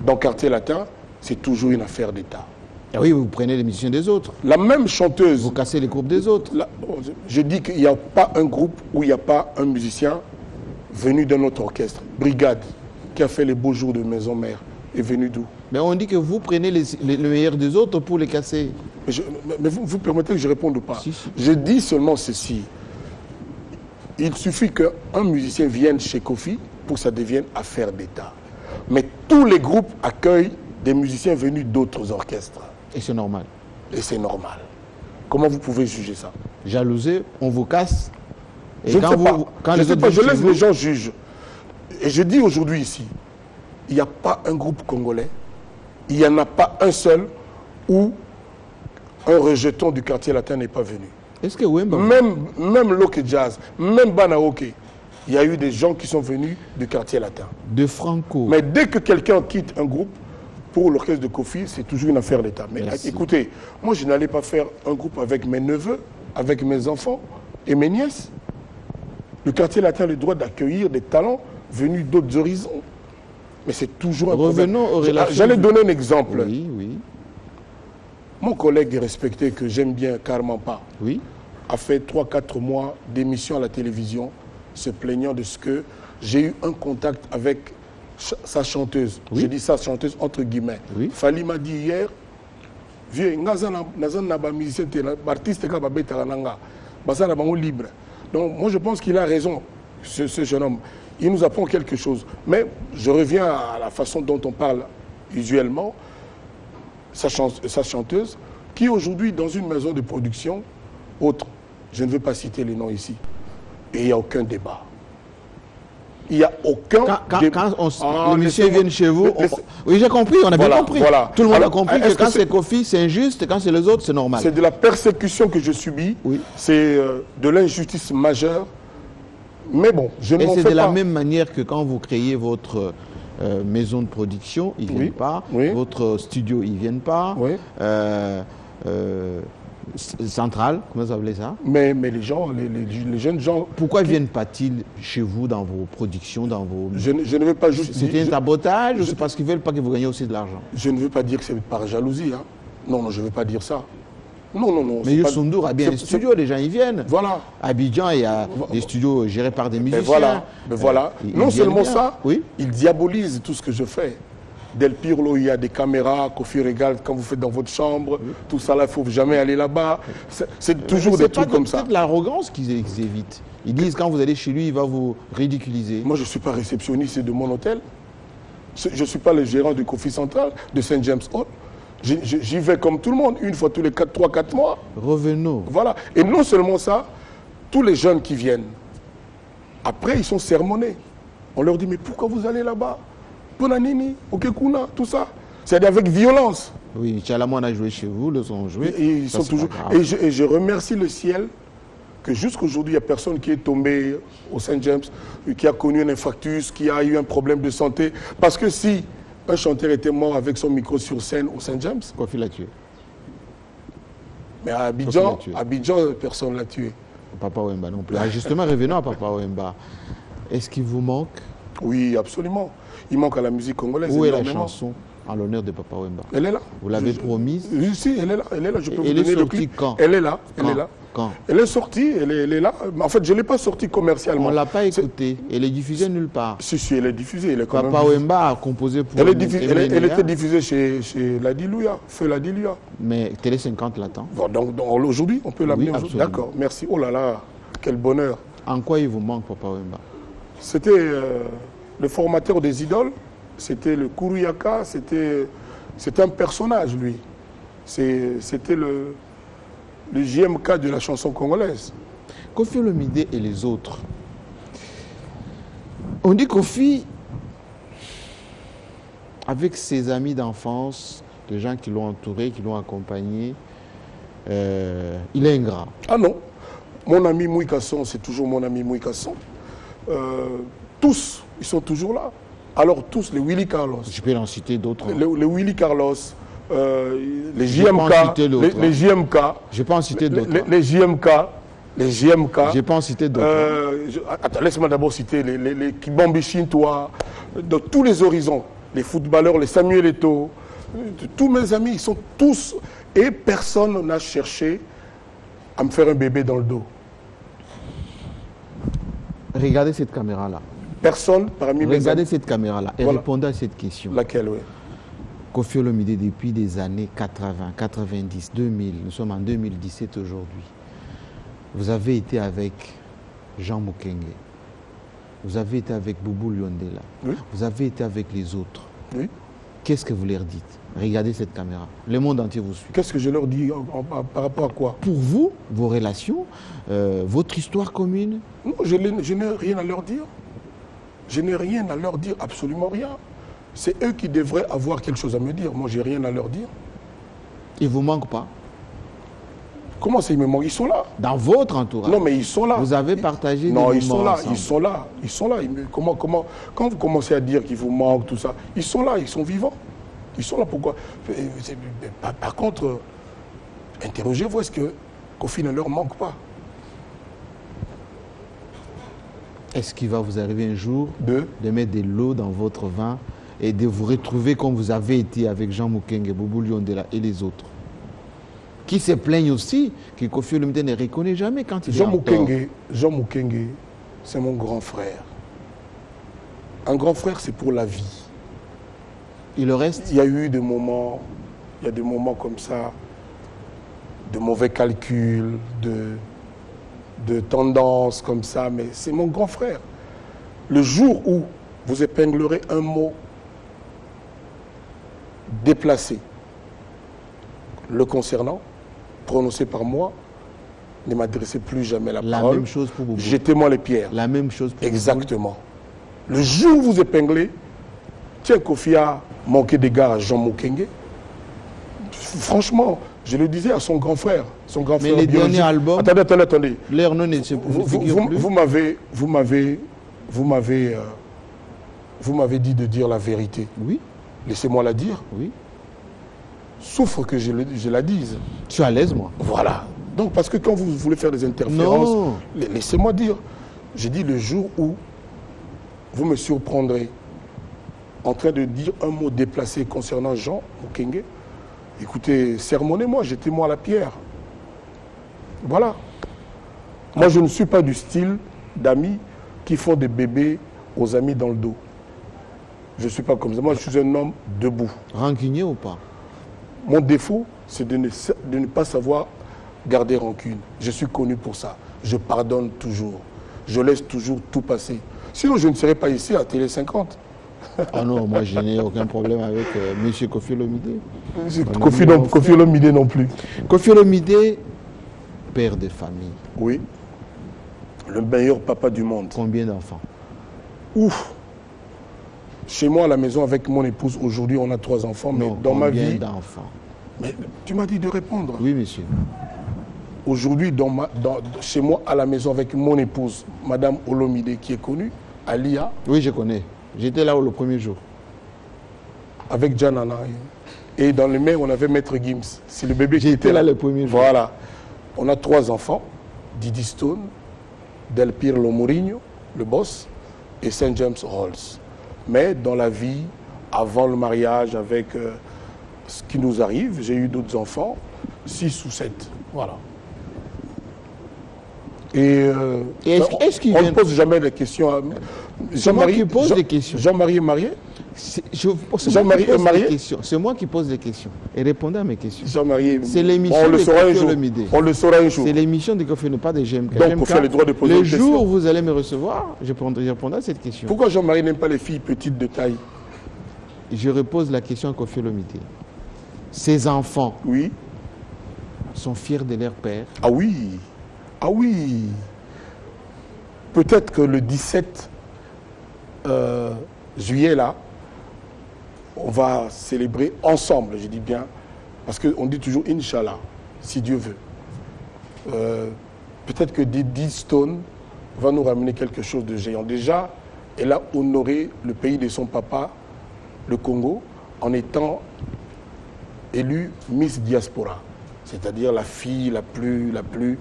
dans le quartier latin, c'est toujours une affaire d'État. Ah oui, vous prenez les musiciens des autres. La même chanteuse... Vous cassez les groupes des autres. Je dis qu'il n'y a pas un groupe où il n'y a pas un musicien venu d'un autre orchestre. Brigade, qui a fait les beaux jours de Maison Mère, est venu d'où? Mais on dit que vous prenez le meilleur des autres pour les casser. Mais vous permettez que je réponde ou pas? Si. Je dis seulement ceci. Il suffit qu'un musicien vienne chez Koffi pour que ça devienne affaire d'État. Mais tous les groupes accueillent des musiciens venus d'autres orchestres. Et c'est normal. Et c'est normal. Comment vous pouvez juger ça? Jalousé, on vous casse. Et je ne sais pas. Quand je laisse les gens juger. Et je dis aujourd'hui ici, il n'y a pas un groupe congolais, il n'y en a pas un seul où un rejeton du quartier latin n'est pas venu. Est-ce que Wemba... Même Loke Jazz, même Banaoke, il y a eu des gens qui sont venus du quartier latin. De Franco. Mais dès que quelqu'un quitte un groupe, pour l'orchestre de Kofi, c'est toujours une affaire d'État. Mais écoutez, moi je n'allais pas faire un groupe avec mes neveux, avec mes enfants et mes nièces. Le quartier latin a le droit d'accueillir des talents venus d'autres horizons. Mais c'est toujours un problème. Revenons aux relations. J'allais donner un exemple. Oui, oui. Mon collègue respecté, que j'aime bien, Carmen Pa, a fait 3-4 mois d'émission à la télévision, se plaignant de ce que j'ai eu un contact avec sa chanteuse. Oui. J'ai dit sa chanteuse entre guillemets. Oui. Fali m'a dit hier, vieux, musicien, artiste, libre. Donc moi je pense qu'il a raison, ce jeune homme. Il nous apprend quelque chose. Mais je reviens à la façon dont on parle usuellement. Sa chanteuse, qui aujourd'hui dans une maison de production, autre, je ne veux pas citer les noms ici, et il n'y a aucun débat. Il n'y a aucun débat. Quand les messieurs viennent chez vous, oui j'ai compris, on a bien compris. Voilà. Tout le monde a compris que quand c'est Kofi, c'est injuste, et quand c'est les autres, c'est normal. C'est de la persécution que je subis, c'est de l'injustice majeure, mais bon, je ne m'en fais pas. Et c'est de la même manière que quand vous créez votre... maison de production, ils ne viennent pas. Votre studio, ils ne viennent pas. Centrale, comment vous appelez ça? Mais les gens, les jeunes gens... Pourquoi ne viennent pas-ils chez vous dans vos productions, dans vos... Je ne veux pas juste... C'était un sabotage ou c'est parce qu'ils ne veulent pas que vous gagnez aussi de l'argent? Je ne veux pas dire que c'est par jalousie. Hein. Non, je ne veux pas dire ça. Non. Mais Youssou N'Dour a bien un studio, les gens y viennent. Voilà. À Abidjan, il y a des studios gérés par des musiciens. Mais voilà. Non seulement ça, il diabolise tout ce que je fais. Del Pirlo, il y a des caméras, Kofi regarde quand vous faites dans votre chambre, tout ça là, il ne faut jamais aller là-bas. C'est toujours des trucs comme ça. C'est peut-être l'arrogance qu'ils évitent. Ils disent quand vous allez chez lui, il va vous ridiculiser. Moi, je ne suis pas réceptionniste de mon hôtel. Je ne suis pas le gérant du Kofi Central, de St. James Hall. J'y vais comme tout le monde, une fois tous les 3-4 mois. Revenons. Voilà. Et non seulement ça, tous les jeunes qui viennent, après, ils sont sermonnés. On leur dit, mais pourquoi vous allez là-bas? Ponanini, Okekuna, tout ça. C'est-à-dire avec violence. Oui, Tchalamon a joué chez vous, le sont joués. Et ils sont toujours... Et je remercie le ciel que jusqu'aujourd'hui, il n'y a personne qui est tombé au St. James, qui a connu un infarctus, qui a eu un problème de santé. Parce que si un chanteur était mort avec son micro sur scène au St. James... Kofi l'a tué. Mais à Abidjan, personne ne l'a tué. Papa Wemba non plus. Ah, justement, revenons à Papa Wemba. Est-ce qu'il vous manque? Oui, absolument. Il manque à la musique congolaise. Où est la chanson en l'honneur de Papa Wemba? Elle est là. Vous l'avez promise? Oui, si, elle est là. Elle est là. Je peux vous donner le clip. Quand? Elle est là. Elle est là. Quand? Elle est sortie, elle est là. En fait, je ne l'ai pas sortie commercialement. On ne l'a pas écoutée. Elle est diffusée nulle part. Si, elle est diffusée. Elle est quand Papa Wemba a composé pour... Elle était diffusée chez Ladilouya, Feu Ladilouya. Mais Télé 50 l'attend. Bon, donc aujourd'hui, on peut l'amener aujourd'hui. D'accord, merci. Oh là là, quel bonheur. En quoi il vous manque, Papa Wemba? C'était le formateur des idoles. C'était le Kuruyaka. C'était un personnage, lui. C'était le JMK de la chanson congolaise. Kofi Olomide et les autres. On dit Kofi, avec ses amis d'enfance, les gens qui l'ont entouré, qui l'ont accompagné, il est ingrat. Ah non. Mon ami Mouy Kasson, c'est toujours mon ami Mouy Kasson. Tous, ils sont toujours là. Alors tous, les Willy Carlos. Je peux en citer d'autres. Les Willy Carlos. Les JMK, les JMK. Je peux en citer d'autres. Les JMK. Je peux en citer d'autres. Attends, laisse-moi d'abord citer les Kibambi Shintoa, de tous les horizons. Les footballeurs, les Samuel Eto'o. Tous mes amis, ils sont tous... Et personne n'a cherché à me faire un bébé dans le dos. Regardez cette caméra-là. Personne parmi mes amis. Regardez cette caméra-là et répondez à cette question. Laquelle, oui. Kofi Olomide, depuis des années 80, 90, 2000, nous sommes en 2017 aujourd'hui. Vous avez été avec Jean Mokenge. Vous avez été avec Boubou Liondela. Oui. Vous avez été avec les autres. Oui. Qu'est-ce que vous leur dites? Regardez cette caméra. Le monde entier vous suit. Qu'est-ce que je leur dis par rapport à quoi? Pour vous, vos relations, votre histoire commune? Non, je n'ai rien à leur dire. Je n'ai rien à leur dire, absolument rien. C'est eux qui devraient avoir quelque chose à me dire. Moi, je n'ai rien à leur dire. Ils ne vous manquent pas? Comment ça, ils me manquent? Ils sont là. Dans votre entourage? Non, mais ils sont là. Vous avez partagé non, des ils sont moments là, ensemble. ils sont là. Ils sont là. Quand vous commencez à dire qu'ils vous manquent, tout ça, ils sont là, ils sont vivants. Ils sont là, pourquoi? Par contre, interrogez-vous, est-ce que Kofi ne leur manque pas? Est-ce qu'il va vous arriver un jour de mettre de l'eau dans votre vin et de vous retrouver comme vous avez été avec Jean Mukenge, Boubou Liondela et les autres, qui se plaignent aussi que Kofi Olomide ne reconnaît jamais quand il est en tort? Jean Mukenge, c'est mon grand frère. Un grand frère, c'est pour la vie. Et le reste? Il y a eu des moments, comme ça, de mauvais calculs, de tendances comme ça, mais c'est mon grand frère. Le jour où vous épinglerez un mot déplacé le concernant, prononcé par moi, ne m'adressez plus jamais la parole. La même chose pour Boubou. Jetez-moi les pierres. La même chose pour Exactement. Le jour où vous épinglez, tiens, Kofi a manqué d'égard à Jean Mukenge. Franchement, je le disais à son grand frère. Mais les derniers albums... Attendez. L'air non ne se figure plus. Vous m'avez dit de dire la vérité. Oui. Laissez-moi la dire. Oui. Sauf que je la dise. Je suis à l'aise, moi. Voilà. Donc, parce que quand vous voulez faire des interférences, laissez-moi dire. J'ai dit le jour où vous me surprendrez en train de dire un mot déplacé concernant Jean Mukenge, écoutez, sermonnez-moi, jetez-moi la pierre. Voilà. Moi, je ne suis pas du style d'amis qui font des bébés aux amis dans le dos. Je ne suis pas comme ça. Moi, je suis un homme debout. Rancunier ou pas? Mon défaut, c'est de ne pas savoir garder rancune. Je suis connu pour ça. Je pardonne toujours. Je laisse toujours tout passer. Sinon, je ne serais pas ici à Télé 50. Ah non, moi, je n'ai aucun problème avec M. Kofi Olomide. Kofi Olomide non plus. Kofi Olomide, père de famille. Oui. Le meilleur papa du monde. Combien d'enfants? Ouf. Chez moi, à la maison, avec mon épouse, aujourd'hui, on a 3 enfants. Mais dans ma vie... Combien d'enfants? Mais tu m'as dit de répondre. Oui, monsieur. Aujourd'hui, chez moi, à la maison, avec mon épouse, Madame Olomide, qui est connue, Alia. Oui, je connais. J'étais là le premier jour. Avec Janana. Et dans le maire, on avait Maître Gims. C'est le bébé qui était là le premier jour. Voilà. On a 3 enfants. Didi Stone, Del Pirlo Mourinho, le boss, et St. James Halls. Mais dans la vie, avant le mariage, avec ce qui nous arrive, j'ai eu d'autres enfants, 6 ou 7. Voilà. Et on ne pose jamais des questions à... Jean-Marie pose des questions. Jean-Marie est marié? Jean-Marie est marié? C'est moi qui pose des questions. Et répondez à mes questions. Jean-Marie, c'est l'émission de Kofi Olomide. On le saura un jour. C'est l'émission de Kofi Olomide, pas de GMK. Donc, Kofi a le droit de poser des questions. Le jour où vous allez me recevoir, je répondrai à cette question. Pourquoi Jean-Marie n'aime pas les filles petites de taille? Je repose la question à Kofi Olomide. Ses enfants sont fiers de leur père? Ah oui. Ah oui. Peut-être que le 17 juillet, là, on va célébrer ensemble, je dis bien, parce qu'on dit toujours Inch'Allah, si Dieu veut. Peut-être que Didi Stone va nous ramener quelque chose de géant. Déjà, elle a honoré le pays de son papa, le Congo, en étant élue Miss Diaspora, c'est-à-dire la fille la plus...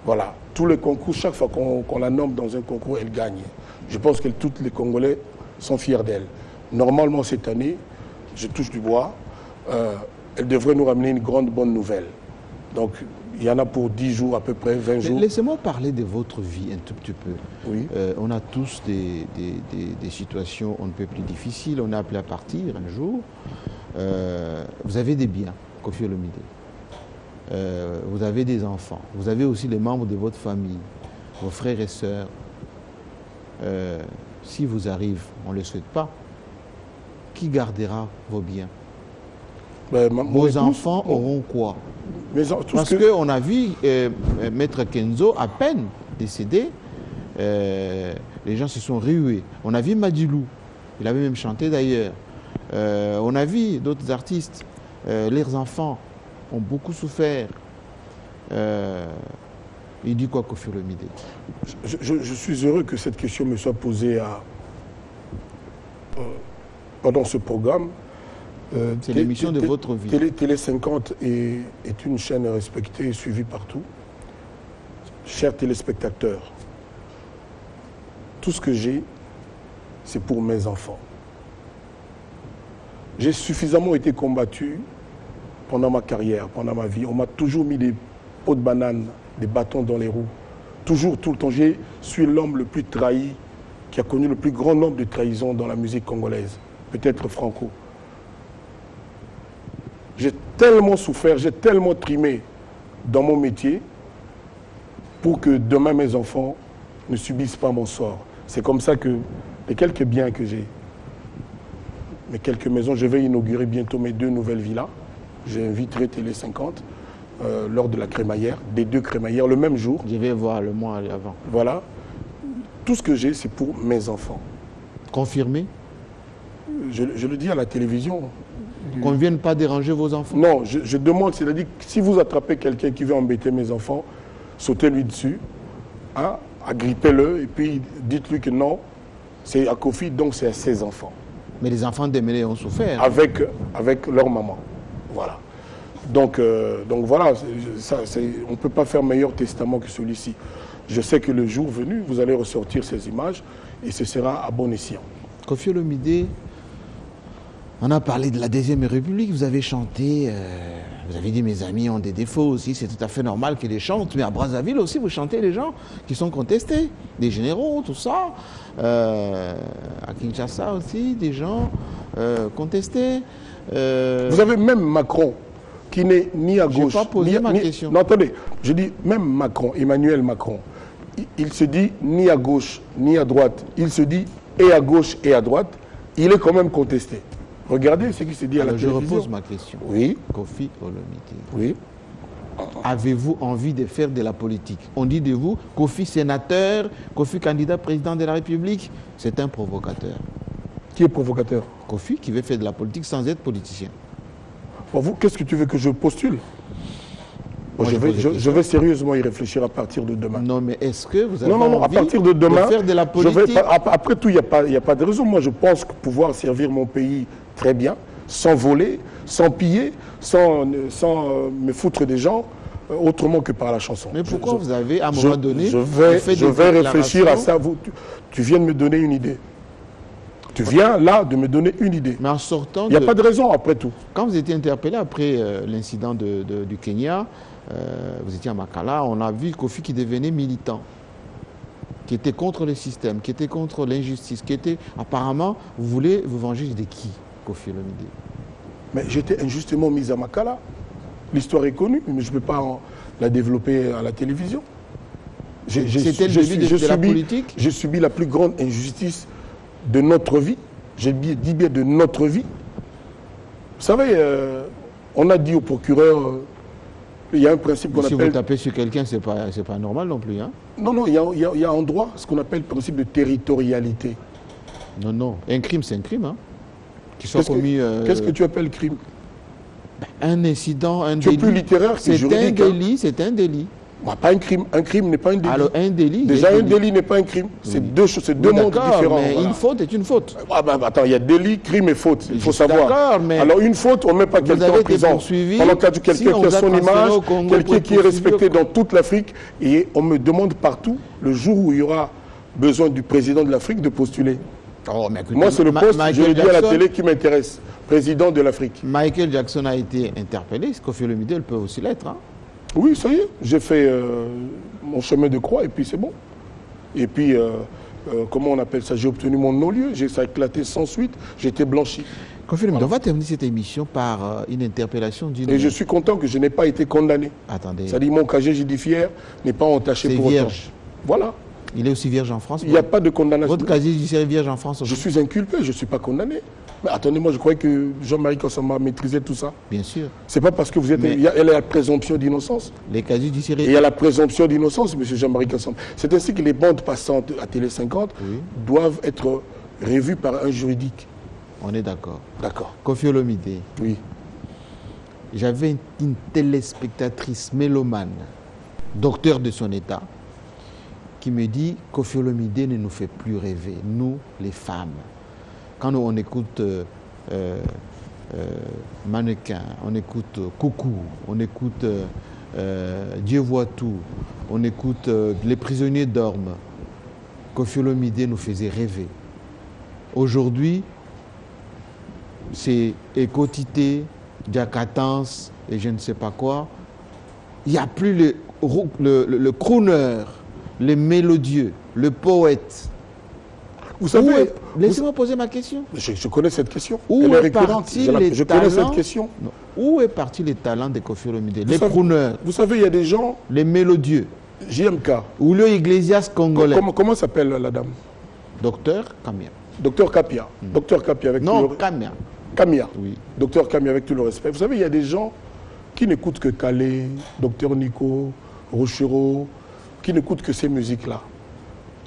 Voilà, tous les concours, chaque fois qu'on la nomme dans un concours, elle gagne. Je pense que tous les Congolais sont fiers d'elle. Normalement, cette année, je touche du bois, elle devrait nous ramener une grande bonne nouvelle. Donc, il y en a pour 10 jours, à peu près 20 jours. Laissez-moi parler de votre vie un tout petit peu. Oui. On a tous des situations on ne peut plus difficiles. On est appelé à partir un jour. Vous avez des biens, Kofi Olomide. Vous avez des enfants. Vous avez aussi les membres de votre famille, vos frères et sœurs. Si vous arrive, on ne le souhaite pas, qui gardera vos biens? Vos enfants auront quoi? Parce qu'on a vu Maître Kenzo, à peine décédé, les gens se sont rués. On a vu Madilou, il avait même chanté d'ailleurs. On a vu d'autres artistes, leurs enfants ont beaucoup souffert. Il dit quoi, Koffi Olomide? Je suis heureux que cette question me soit posée pendant ce programme. C'est l'émission de votre vie. Télé 50 est une chaîne respectée et suivie partout. Chers téléspectateurs, tout ce que j'ai, c'est pour mes enfants. J'ai suffisamment été combattu pendant ma carrière, pendant ma vie. On m'a toujours mis des pots de banane, des bâtons dans les roues. Toujours, tout le temps. Je suis l'homme le plus trahi, qui a connu le plus grand nombre de trahisons dans la musique congolaise. Peut-être Franco. J'ai tellement souffert, j'ai tellement trimé dans mon métier pour que demain mes enfants ne subissent pas mon sort. C'est comme ça que les quelques biens que j'ai, mes quelques maisons, je vais inaugurer bientôt mes 2 nouvelles villas. J'inviterai Télé 50 lors de la crémaillère, des 2 crémaillères, le même jour. Je vais voir le mois avant. Voilà. Tout ce que j'ai, c'est pour mes enfants. Confirmé? Je le dis à la télévision. Qu'on ne vienne pas déranger vos enfants? Non, je demande, c'est-à-dire que si vous attrapez quelqu'un qui veut embêter mes enfants, sautez-lui dessus, hein, agrippez-le, et puis dites-lui que non, c'est à Koffi, donc c'est à ses enfants. Mais les enfants d'Emelé ont souffert. Avec leur maman. Voilà. Donc voilà, on ne peut pas faire meilleur testament que celui-ci. Je sais que le jour venu, vous allez ressortir ces images, et ce sera à bon escient. Koffi Olomide, on a parlé de la Deuxième République, vous avez chanté, vous avez dit mes amis ont des défauts aussi, c'est tout à fait normal qu'ils les chantent, mais à Brazzaville aussi vous chantez les gens qui sont contestés, des généraux, tout ça, à Kinshasa aussi, des gens contestés. Vous avez même Macron, qui n'est ni à gauche, je n'ai pas posé ma question. Non, attendez, je dis même Macron, Emmanuel Macron, il se dit ni à gauche, ni à droite, il se dit et à gauche et à droite, il est quand même contesté. Regardez ce qui se dit à la télévision. Je repose ma question. Oui. Koffi Olomide. Oui. Avez-vous envie de faire de la politique? On dit de vous, Koffi sénateur, Koffi candidat président de la République. C'est un provocateur. Qui est provocateur? Koffi qui veut faire de la politique sans être politicien. Pour vous, qu'est-ce que tu veux que je postule? Je vais sérieusement y réfléchir à partir de demain. Non, mais est-ce que vous avez envie à partir de, demain, de faire de la politique? Après tout, il n'y a pas de raison. Moi, je pense que pouvoir servir mon pays très bien, sans voler, sans piller, sans me foutre des gens, autrement que par la chanson. Mais pourquoi vous avez, à un moment donné, je vais réfléchir à ça. Tu viens de me donner une idée. Tu viens là de me donner une idée. Mais en sortant... Il n'y a pas de raison après tout. Quand vous étiez interpellé après l'incident du Kenya, vous étiez à Makala, on a vu Koffi qui devenait militant, qui était contre le système, qui était contre l'injustice, qui était... Apparemment, vous voulez vous venger de qui, Koffi Olomide? Mais j'étais injustement mis à Makala. L'histoire est connue, mais je ne peux pas la développer à la télévision. C'était le début de la politique? J'ai subi la plus grande injustice de notre vie. J'ai dit bien de notre vie. Vous savez, on a dit au procureur, il y a un principe qu'on appelle... Si vous tapez sur quelqu'un, ce n'est pas normal non plus. Hein? Non, il y a en droit ce qu'on appelle le principe de territorialité. Non. Un crime, c'est un crime. Hein? Qui soit commis... Qu'est-ce que tu appelles crime? Un incident, un délit. Tu es plus littéraire que juridique. C'est un délit. Bah, pas un crime. Un crime n'est pas un délit. Alors, un délit... Déjà, un délit n'est pas un crime. C'est deux choses, c'est deux mondes différents. Mais voilà. Une faute est une faute. Attends, il y a délit, crime et faute. Il faut savoir. D'accord, mais... Alors, une faute, on ne met pas quelqu'un en prison. Pendant qu'il y a quelqu'un qui a son image, quelqu'un qui est respecté dans toute l'Afrique, et on me demande partout, le jour où il y aura besoin du président de l'Afrique, de postuler. Oh, mais écoutez, moi, c'est le poste, je le dis à la télé, qui m'intéresse. Président de l'Afrique. Michael Jackson a été interpellé. Koffi Olomide, elle peut aussi l'être. Hein? Oui, ça y est. J'ai fait mon chemin de croix et puis c'est bon. Et puis, comment on appelle ça? J'ai obtenu mon non-lieu. Ça a éclaté sans suite. J'ai été blanchi. Koffi Olomide, on va terminer cette émission par une interpellation d'une... Et je suis content que je n'ai pas été condamné. Attendez. C'est-à-dire mon casier judiciaire n'est pas entaché pour vierge. Autant. Voilà. Il est aussi vierge en France? Il n'y a pas de condamnation. Votre casier judiciaire est vierge en France aussi? Je suis inculpé, je ne suis pas condamné. Mais attendez, moi je croyais que Jean-Marie Kassama maîtrisait tout ça. Bien sûr. C'est pas parce que vous êtes... Il y a la présomption d'innocence. Les casiers judiciaires... Et il y a la présomption d'innocence, M. Jean-Marie Kassama. C'est ainsi que les bandes passantes à Télé 50 doivent être revues par un juridique. On est d'accord. D'accord. Koffi Olomide. Oui. j'avais une téléspectatrice mélomane, docteur de son état, qui me dit Koffi Olomidé ne nous fait plus rêver, nous les femmes. Quand on écoute Mannequin, on écoute Coucou, on écoute Dieu voit tout, on écoute Les prisonniers dorment, Koffi Olomidé nous faisait rêver. Aujourd'hui, c'est Écotité, Diakatans et je ne sais pas quoi. Il n'y a plus le crooner, le mélodieux, le poète. Vous savez, laissez-moi poser ma question. Je connais cette question. Où Elle est récurrente. parti Je connais cette question. Non. Où est parti les talents de Koffi Olomidé? Les crooners. Vous savez, il y a des gens. Les mélodieux. JMK. Julio Iglesias congolais. Comment s'appelle la dame? Docteur Kamia. Docteur Kapia. Docteur Kapia avec non, tout le... Kamia. Kamia. Oui. Docteur Kamia avec tout le respect. Vous savez, il y a des gens qui n'écoutent que Calais, Docteur Nico, Rochereau, qui n'écoutent que ces musiques-là.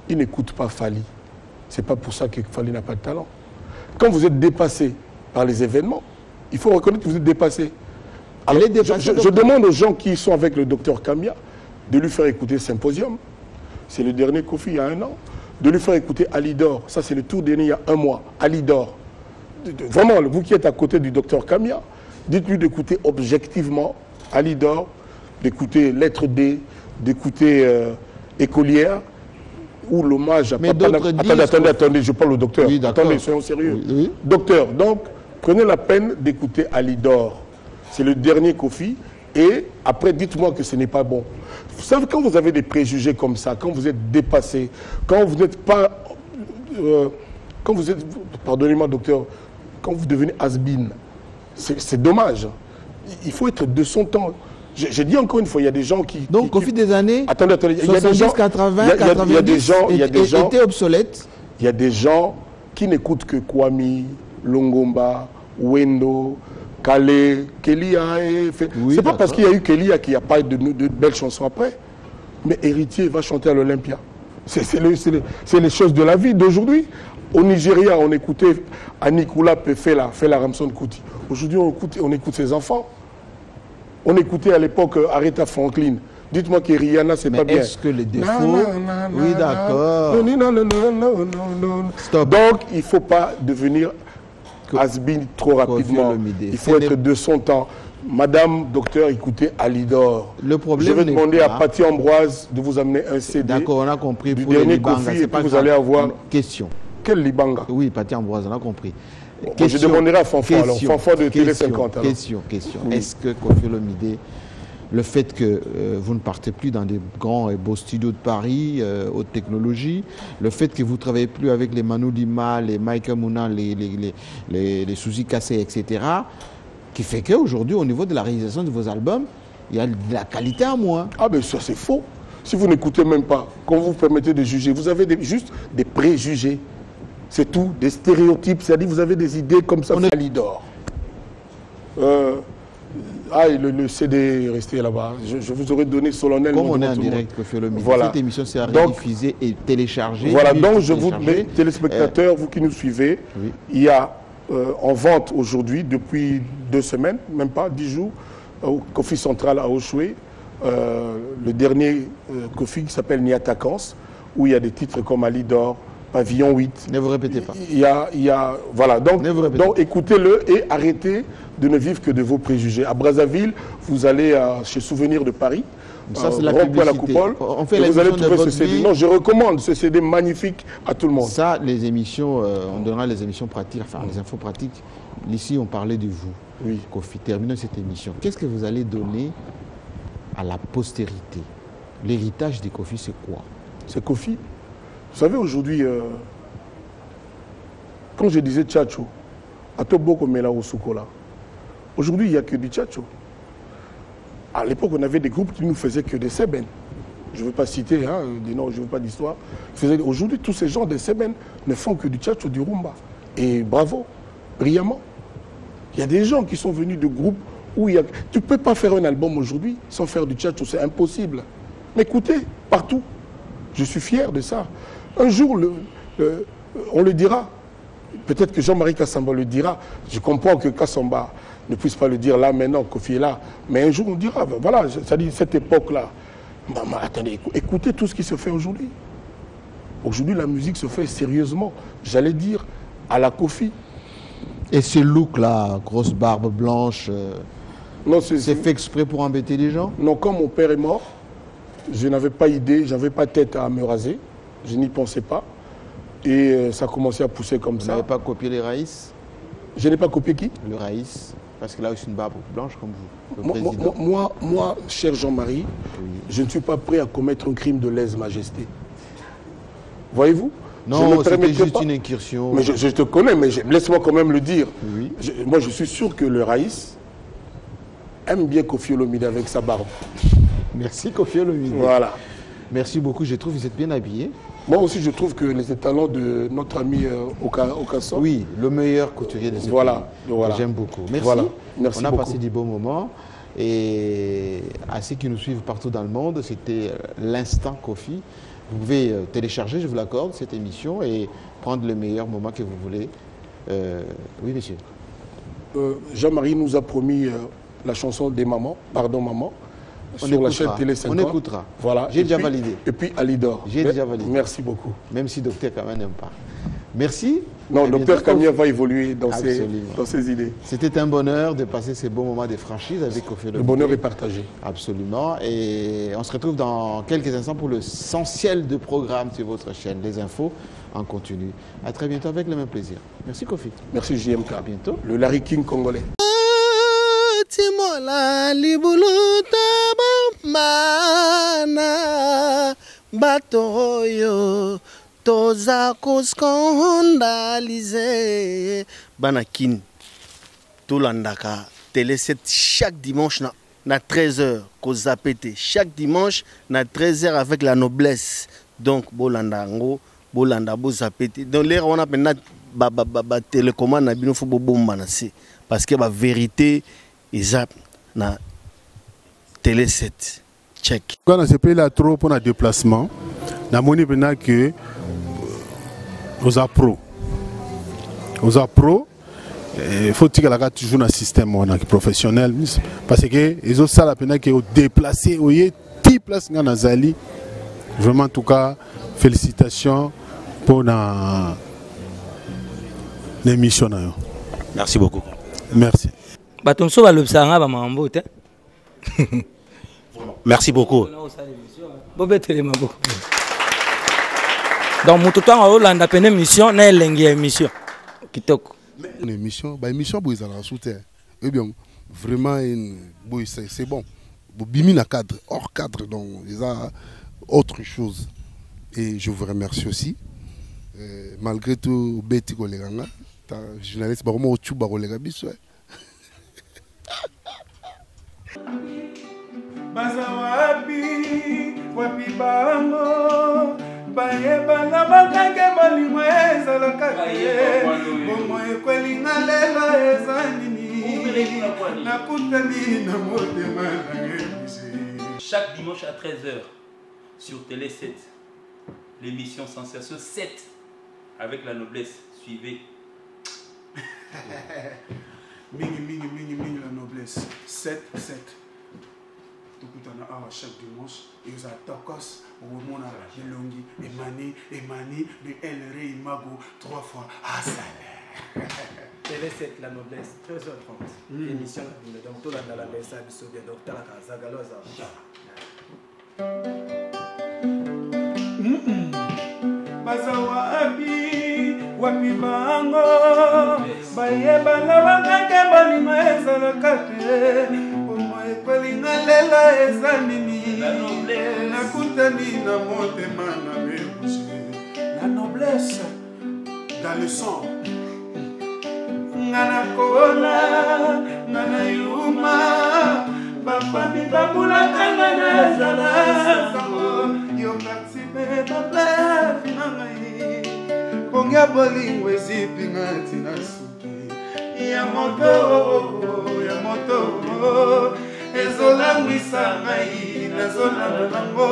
Ils n'écoutent pas Fali. C'est pas pour ça que Fali n'a pas de talent. Quand vous êtes dépassé par les événements, il faut reconnaître que vous êtes dépassé. Alors, je demande aux gens qui sont avec le docteur Kamia de lui faire écouter Symposium. C'est le dernier Koffi il y a 1 an. De lui faire écouter Alidor. Ça, c'est le tout dernier il y a 1 mois. Alidor. Vraiment, vous qui êtes à côté du docteur Kamia, dites-lui d'écouter objectivement Alidor, d'écouter Lettre D, d'écouter Écolière, ou l'hommage à Papa... Attendez, je parle au docteur. Oui, attendez, soyons sérieux. Oui, oui. Docteur, donc, prenez la peine d'écouter Alidor. C'est le dernier Koffi. Et après, dites-moi que ce n'est pas bon. Vous savez, quand vous avez des préjugés comme ça, quand vous êtes dépassé, quand vous n'êtes pas... quand vous êtes... Pardonnez-moi, docteur, quand vous devenez has-been, c'est dommage. Il faut être de son temps. J'ai dit encore une fois, il y a des gens qui... Donc, Koffi des années... Attendez, il y a des gens... 80, 90, il y a des gens... étaient obsolètes. Il y a des gens qui n'écoutent que Kwame, Longomba, Wendo, Calais, Kelia. Oui, c'est pas parce qu'il y a eu Kelia qu'il n'y a pas eu de belles chansons après. Mais Héritier va chanter à l'Olympia. C'est les choses de la vie d'aujourd'hui. Au Nigeria, on écoutait Anikula Fela Ramson Kuti. Aujourd'hui, on écoute ses enfants. On écoutait à l'époque Aretha Franklin. Dites-moi que Rihanna, c'est pas bien. Est-ce que les défauts... Oui, d'accord. Stop. Donc, il ne faut pas devenir has-been trop rapidement. Il faut être de son temps. Madame, docteur, écoutez Alidor. Le problème, je vais demander à Paty Ambroise de vous amener un CD. D'accord, on a compris. Du dernier Koffi, et puis vous allez avoir... Question. Quel Libanga? Oui, Paty Ambroise, on a compris. Bon, je demanderai à Fanfan, alors. Fanfan de Télé 50. Alors. Question. Oui. Est-ce que Koffi Olomidé, le fait que vous ne partez plus dans des grands et beaux studios de Paris, haute technologie, le fait que vous ne travaillez plus avec les Manu Dima, les Michael Mouna, les Suzy Kassé, etc., qui fait qu'aujourd'hui, au niveau de la réalisation de vos albums, il y a de la qualité à moins. Ah ben ça c'est faux. Si vous n'écoutez même pas, quand vous vous permettez de juger, vous avez juste des préjugés. C'est tout, des stéréotypes, c'est-à-dire vous avez des idées comme ça. On est Alidor. Le CD est resté là-bas. Je vous aurais donné solennellement. Comme on est en direct, Koffi Olomidé, voilà. Cette émission sera rediffusée et téléchargée. Voilà, donc je vous, mes téléspectateurs, vous qui nous suivez, oui. Il y a en vente aujourd'hui, depuis 2 semaines, même pas 10 jours, au Koffi Central à Oshwe, le dernier Koffi qui s'appelle Niatakans, où il y a des titres comme Alidor, Pavillon 8. Ne vous répétez pas. Il y a voilà, donc écoutez-le et arrêtez de ne vivre que de vos préjugés. À Brazzaville, vous allez chez Souvenir de Paris. Ça, c'est la publicité. On fait vous allez trouver ce CD. Non, je recommande ce CD magnifique à tout le monde. Ça, les émissions, on donnera les émissions pratiques, enfin les infos pratiques. Ici, on parlait de vous, oui. Koffi. Terminons cette émission. Qu'est-ce que vous allez donner à la postérité? L'héritage de Koffi, c'est quoi? C'est Koffi. Vous savez, aujourd'hui, quand je disais Tchatcho, à Toboko Mela Osukola, aujourd'hui, il n'y a que du Tchatcho. À l'époque, on avait des groupes qui nous faisaient que des sébènes. Je ne veux pas citer des noms, je ne veux pas d'histoire. Aujourd'hui, tous ces gens des sébènes ne font que du Tchatcho, du rumba. Et bravo, brillamment. Il y a des gens qui sont venus de groupes où il y a... Tu ne peux pas faire un album aujourd'hui sans faire du Tchatcho, c'est impossible. Mais écoutez, partout. Je suis fier de ça. Un jour, on le dira. Peut-être que Jean-Marie Kassamba le dira. Je comprends que Kassamba, ne puisse pas le dire là maintenant, Kofi est là. Mais un jour on dira, voilà, ça dit cette époque-là. Attendez, écoutez tout ce qui se fait aujourd'hui. Aujourd'hui, la musique se fait sérieusement. J'allais dire à la Kofi. Et ce look-là, grosse barbe blanche, c'est fait exprès pour embêter les gens? Non, quand mon père est mort, je n'avais pas idée, je n'avais pas tête à me raser. Je n'y pensais pas. Et ça a commencé à pousser comme ça. Vous n'avez pas copié les Raïs? Je n'ai pas copié qui? Le Raïs. Parce qu'il a aussi une barbe blanche comme vous. Moi, cher Jean-Marie, je ne suis pas prêt à commettre un crime de lèse-majesté. Voyez-vous? Non, c'était juste une incursion. Mais je te connais, mais laisse-moi quand même le dire. Oui. Moi, je suis sûr que le Raïs aime bien Kofi Olomide avec sa barbe. Merci Kofi Olomide. Voilà. Merci beaucoup, je trouve que vous êtes bien habillé. Moi aussi, je trouve que les talents de notre ami Okason. Oui, le meilleur couturier de ce pays. Voilà. J'aime beaucoup. Merci. Voilà. Merci On a beaucoup. passé des bons moments. Et à ceux qui nous suivent partout dans le monde, c'était l'instant Kofi. Vous pouvez télécharger, je vous l'accorde, cette émission et prendre le meilleur moment que vous voulez. Oui, monsieur. Jean-Marie nous a promis la chanson des mamans, Pardon Maman, sur la chaîne Télé 50. On écoutera. Voilà. J'ai déjà validé. Et puis Alidor. J'ai déjà validé. Merci beaucoup. Même si Docteur Kamia n'aime pas. Merci. Non, Docteur Kamia va évoluer dans ses idées. C'était un bonheur de passer ces bons moments de franchise avec Kofi Olomide. Le bonheur est partagé. Absolument. Et on se retrouve dans quelques instants pour l'essentiel de programme sur votre chaîne. Les infos en continu. À très bientôt avec le même plaisir. Merci Kofi. Merci JMK. À bientôt. Le Larry King congolais. Timola libuluta mana batoyo toza kuskondalize banakin tolandaka télé 7 chaque dimanche na 13h kozapete chaque dimanche na 13h avec la noblesse donc bolanda ngo bolanda bozapete donc l'air on a maintenant ba télécommande na bino fo bomba na se parce que ba vérité Isaac na télé 7 check. Quand on se paye là trop pour un déplacement, na moni bena que aux appro, il faut que la toujours un système professionnel parce que ils ont ça la peine que déplacer au y type place na Zali. Vraiment en tout cas félicitations pour l'émission. Merci beaucoup. Merci. Merci beaucoup. Donc, tout temps, on a une émission, on a une émission. Une émission, vraiment, c'est bon. Bimi na cadre, hors cadre, donc, il a autre chose. Et je vous remercie aussi. Malgré tout, Betty Goleganga, journaliste, vraiment au Tchouba Golegabiso. Baza wapi wapi bango bayeba na bakake balimo ezalaka te bongo ekwelinga lelo eza nini nakutani na motema na ngebise. Chaque dimanche à 13h sur Télé 7, l'émission sans cesse 7 avec la noblesse. Suivez. Mingi la noblesse. 7. Tukutana awa chaque dimanche et vous attaquons au moment Elongi Emani de Elre Imago 3 fois à salaire. Télé 7 la noblesse 13h30. Émission donc tout la messa biso bien docteur Kazagaloza. Bazawa abi wapi bango bayeba na bakake balima ezalaka te bongo ekwelinga lela eza nini nakutani na motema na mebuse la noblesse dans le sang ngana kola ngana yuma bafami babulaka ngana ezala yo participe baplef na ngai Ponga bolingo ezipinga tina suki ya moto ezolangwisa ngai nazolanda nango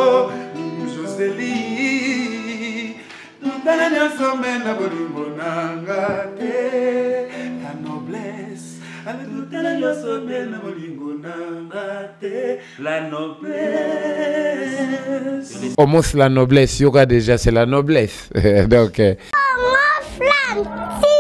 Joseli mutana nyonso me na bolingo nanga te la noblesse alatutala nyonso be na bolingo nanga te la noblesse. Au moins la noblesse, yoga déjà c'est la noblesse. Donc. Oh, mon flamme.